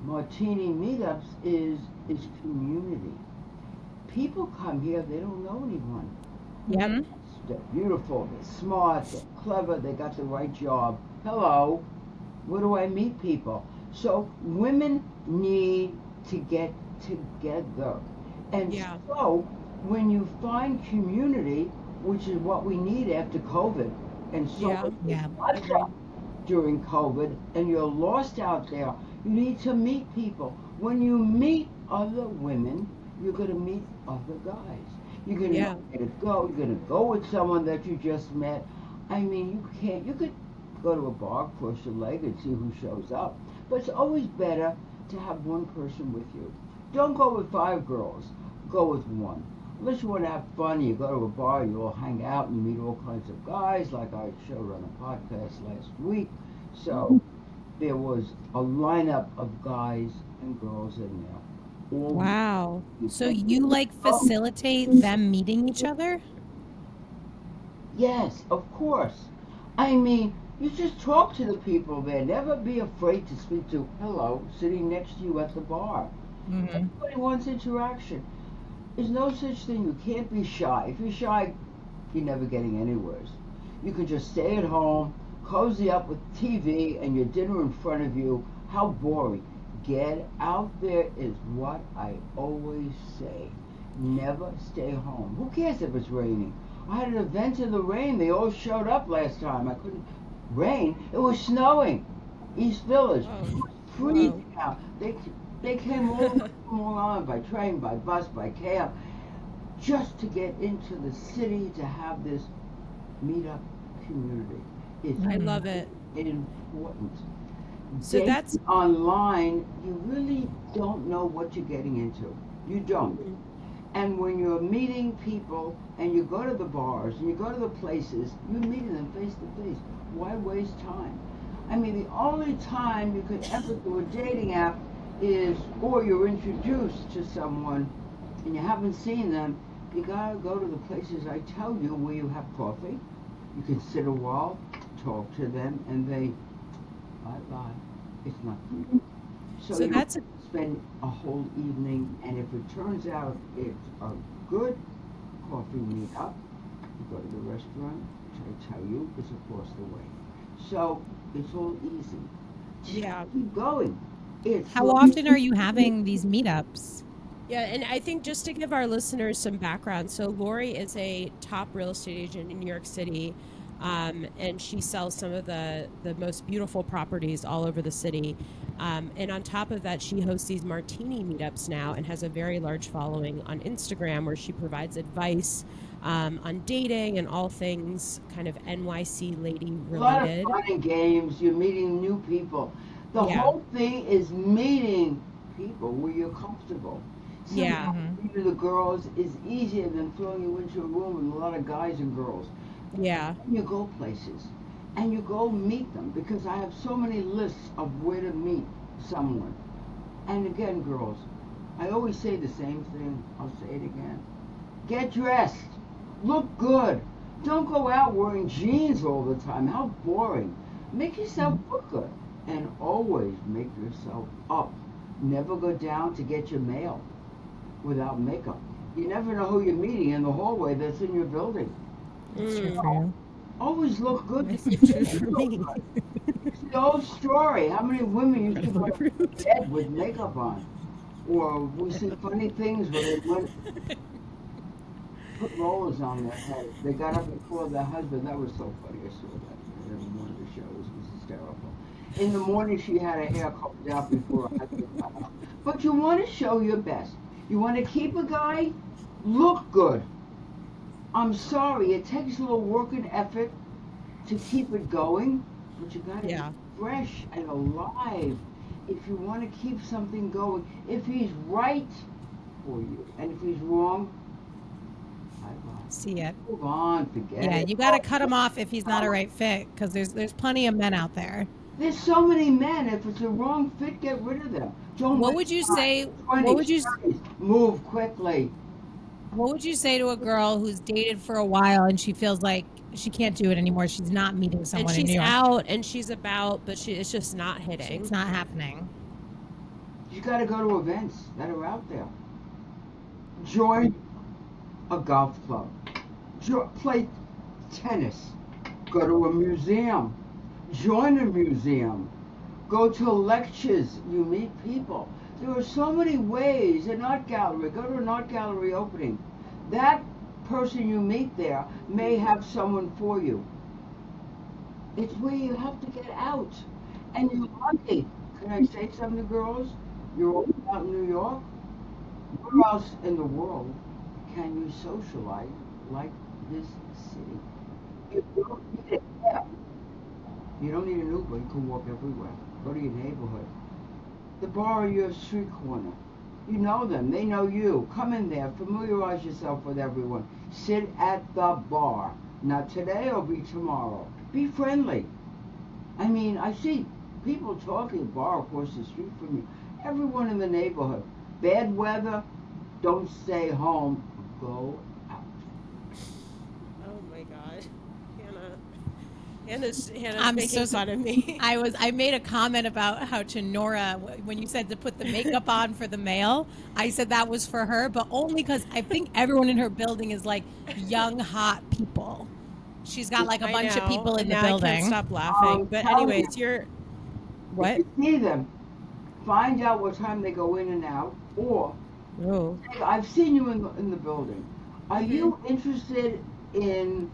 martini meetups is community. People come here, they don't know anyone. Yep. They're beautiful, they're smart, they're clever, they got the right job. Hello, where do I meet people? So women need to get together. And so when you find community, which is what we need after COVID, and so during COVID, and you're lost out there, you need to meet people. When you meet other women, you're going to meet other guys. You're going to go. You're going to go with someone that you just met. I mean, you could go to a bar, cross your leg, and see who shows up. But it's always better to have one person with you. Don't go with 5 girls. Go with one. Unless you want to have fun, you go to a bar, you all hang out, and you meet all kinds of guys, like I showed on a podcast last week. So there was a lineup of guys and girls in there. Wow. So you like facilitate them meeting each other? Yes, of course. I mean, you just talk to the people there. Never be afraid to speak to, hello, sitting next to you at the bar. Everybody wants interaction. There's no such thing. You can't be shy. If you're shy, you're never getting anywhere. You can just stay at home, cozy up with TV and your dinner in front of you. How boring. Get out there is what I always say. Never stay home. Who cares if it's raining? I had an event in the rain. They all showed up last time. I couldn't. Rain? It was snowing. East Village. It was freezing out. They came all from Long Island by train, by bus, by cab, just to get into the city to have this meetup community. I love it. It's important. So that's online. You really don't know what you're getting into. You don't. And when you're meeting people and you go to the bars and you go to the places, you're meeting them face to face. Why waste time? I mean, the only time you could ever do a dating app is, or you're introduced to someone and you haven't seen them. You gotta go to the places I tell you where you have coffee. You can sit a while, talk to them, and they, bye-bye. It's not for So you that's spend a whole evening, and if it turns out it's a good coffee meetup, you go to the restaurant, which I tell you is across the way. So it's all easy. Just keep going. How often are you having these meetups? Yeah, and I think just to give our listeners some background, so Laurie is a top real estate agent in New York City, and she sells some of the most beautiful properties all over the city. And on top of that, she hosts these martini meetups now and has a very large following on Instagram where she provides advice on dating and all things kind of NYC lady related. A lot of fun and games. You're meeting new people. The whole thing is meeting people where you're comfortable. Meeting the girls is easier than throwing you into a room with a lot of guys and girls. You go places and you go meet them, because I have so many lists of where to meet someone. And again, girls, I always say the same thing. I'll say it again. Get dressed. Look good. Don't go out wearing jeans all the time. How boring. Make yourself look good. And always make yourself up. Never go down to get your mail without makeup. You never know who you're meeting in the hallway that's in your building. Always look good. It's the old story. How many women used to go to bed with makeup on? Or we see funny things where they went, put rollers on their head. They got up and called their husband. That was so funny. I saw that in one of the shows. It was hysterical. In the morning, she had her hair combed out before her husband got up. But you want to show your best. You want to keep a guy? Look good. I'm sorry, it takes a little work and effort to keep it going, but you gotta be fresh and alive if you want to keep something going. If he's right for you, and if he's wrong, see it. Move on, forget it. Yeah, you got to cut him off if he's not a right fit, because there's plenty of men out there. There's so many men. If it's a wrong fit, get rid of them. Don't. What would you say? 20, what would you 30s, move quickly? What would you say to a girl who's dated for a while and she feels like she can't do it anymore? She's not meeting someone. And she's in New York. out and she's about, but it's just not hitting. It's not happening. You got to go to events that are out there. Join a golf club. Play tennis. Go to a museum. Join a museum. Go to lectures. You meet people. There are so many ways. An art gallery. Go to an art gallery opening. That person you meet there may have someone for you. It's where you have to get out. And you're lucky. Can I say something to girls? You're all out in New York. Where else in the world can you socialize like this city? You don't need a cab. You don't need an Uber. You can walk everywhere. Go to your neighborhood. The bar or your street corner. You know them. They know you. Come in there. Familiarize yourself with everyone. Sit at the bar. Not today or be tomorrow. Be friendly. I mean, I see people talking bar across the street from you. Everyone in the neighborhood. bad weather, don't stay home. Go out. Oh my God, Hannah's I'm making fun of me. I made a comment about how to Nora, when you said to put the makeup on for the mail, I said that was for her, but only because I think everyone in her building is like young, hot people. She's got like a bunch of people in the building. I can't stop laughing. But anyways, what? If you see them, find out what time they go in and out, or say, I've seen you in the building. Are you interested in?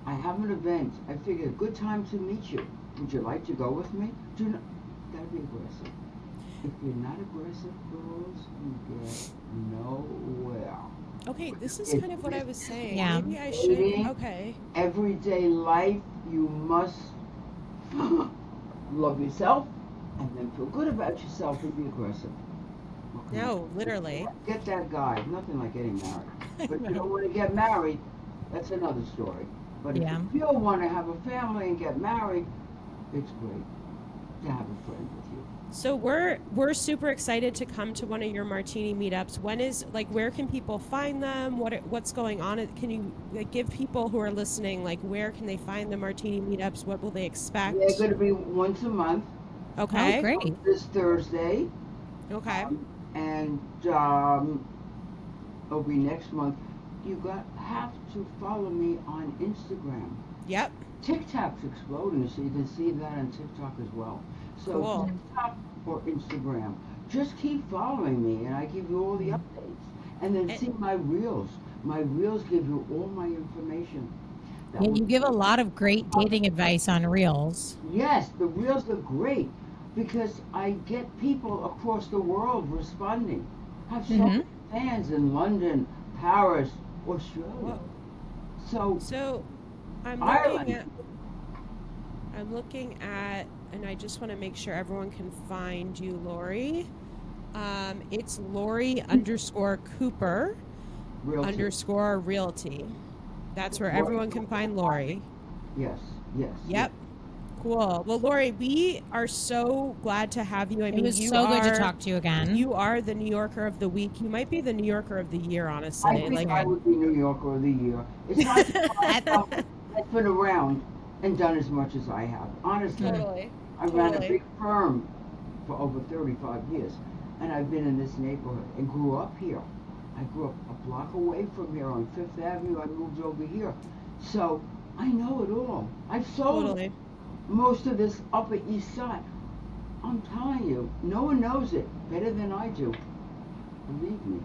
I have an event. I figured a good time to meet you. Would you like to go with me? Do not. Gotta be aggressive. If you're not aggressive, girls, you get nowhere. Okay, this is kind of what I was saying. Yeah. Maybe I should. Okay. Everyday life, you must love yourself and then feel good about yourself and be aggressive. Okay. No, literally. Get that guy. Nothing like getting married. But if you don't want to get married, that's another story. But if you still want to have a family and get married, it's great to have a friend with you. So we're super excited to come to one of your martini meetups. When is, like, where can people find them? What's going on? Can you, like, give people who are listening, like, where can they find the martini meetups? What will they expect? They're going to be once a month. Okay. Oh, great. This Thursday. Okay. And it'll be next month. You have to follow me on Instagram. Yep. TikTok's exploding, so you can see that on TikTok as well. So cool. TikTok or Instagram. Just keep following me, and I give you all the updates. And then see my reels. My reels give you all my information. Yeah, you give a lot of great dating advice on reels. Yes, the reels are great because I get people across the world responding. I have so many fans in London, Paris, Australia. Whoa. So I'm looking at, and I just want to make sure everyone can find you, Laurie. It's Laurie _Cooper _realty. That's where everyone can find Laurie. Yes. Yep. Cool. Well, Laurie, we are so glad to have you. I mean, it was so good to talk to you again. You are the New Yorker of the week. You might be the New Yorker of the year, honestly. I think I would be New Yorker of the year. It's not that's been around and done as much as I have. Honestly, I ran a big firm for over 35 years, and I've been in this neighborhood and grew up here. I grew up a block away from here on 5th Avenue. I moved over here. So I know it all. I've sold most of this Upper East Side. I'm telling you, no one knows it better than I do. Believe me.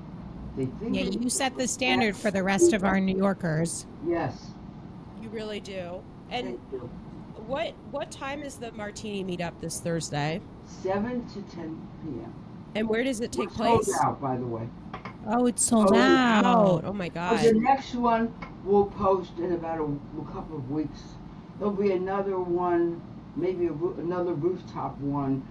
They think you set the standard for the rest of our New Yorkers. Yes. You really do. And what time is the martini meetup this Thursday? 7 to 10 p.m. And where does it take place? Sold out, by the way. Oh, it's sold out. Oh my God. The next one we'll post in about a couple of weeks. There'll be another one, maybe another rooftop one,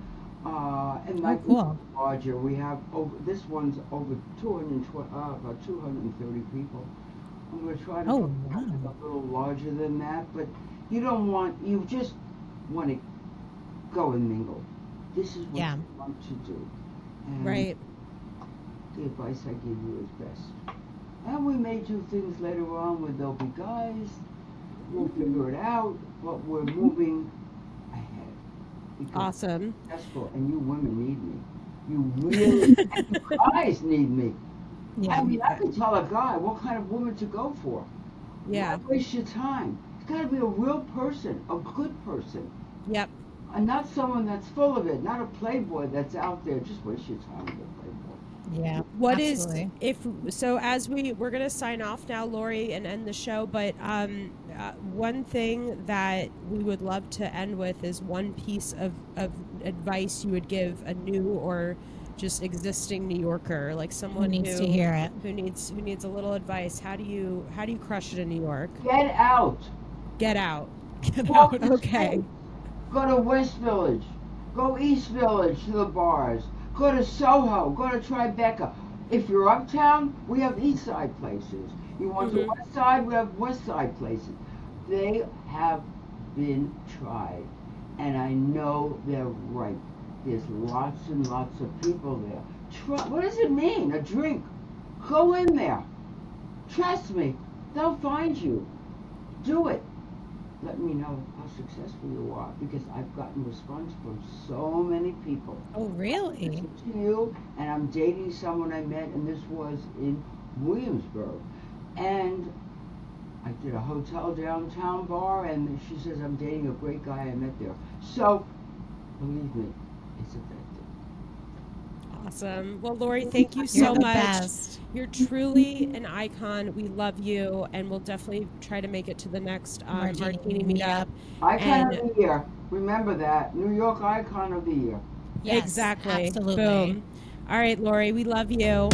and like larger. We have this one's over 220, about 230 people. I'm going to try to go a little larger than that, but you just want to go and mingle. This is what you want to do. And the advice I give you is best. And we may do things later on where there'll be guys. We'll figure it out, but we're moving ahead. Awesome. Successful, and you women need me. You really, you guys need me. Yeah. I mean, I can tell a guy what kind of woman to go for. Yeah. Don't waste your time. It's got to be a real person, a good person. Yep. And not someone that's full of it, not a playboy that's out there. Just waste your time with a playboy. Yeah. What absolutely. As we're going to sign off now, Laurie, and end the show, but one thing that we would love to end with is one piece of advice you would give a new or just existing New Yorker, like someone who needs to hear it, who needs a little advice. How do you crush it in New York? Get out. Get out. Get out. Okay. Go to West Village. Go East Village to the bars. Go to Soho. Go to Tribeca. If you're uptown, we have East Side places. You want the West Side, we have West Side places. They have been tried, and I know they're right. There's lots and lots of people there. What does it mean? A drink. Go in there. Trust me. They'll find you. Do it. Let me know how successful you are, because I've gotten response from so many people. Oh, really? Listen to you, and I'm dating someone I met, and this was in Williamsburg. And I did a hotel downtown bar, and she says I'm dating a great guy I met there. So, believe me, it's effective. Awesome. Well, Laurie, thank you so much. Best. You're truly an icon. We love you, and we'll definitely try to make it to the next Martini meetup. Icon of the year. Remember that. New York Icon of the Year. Yes, exactly. Absolutely. Boom. All right, Laurie, we love you.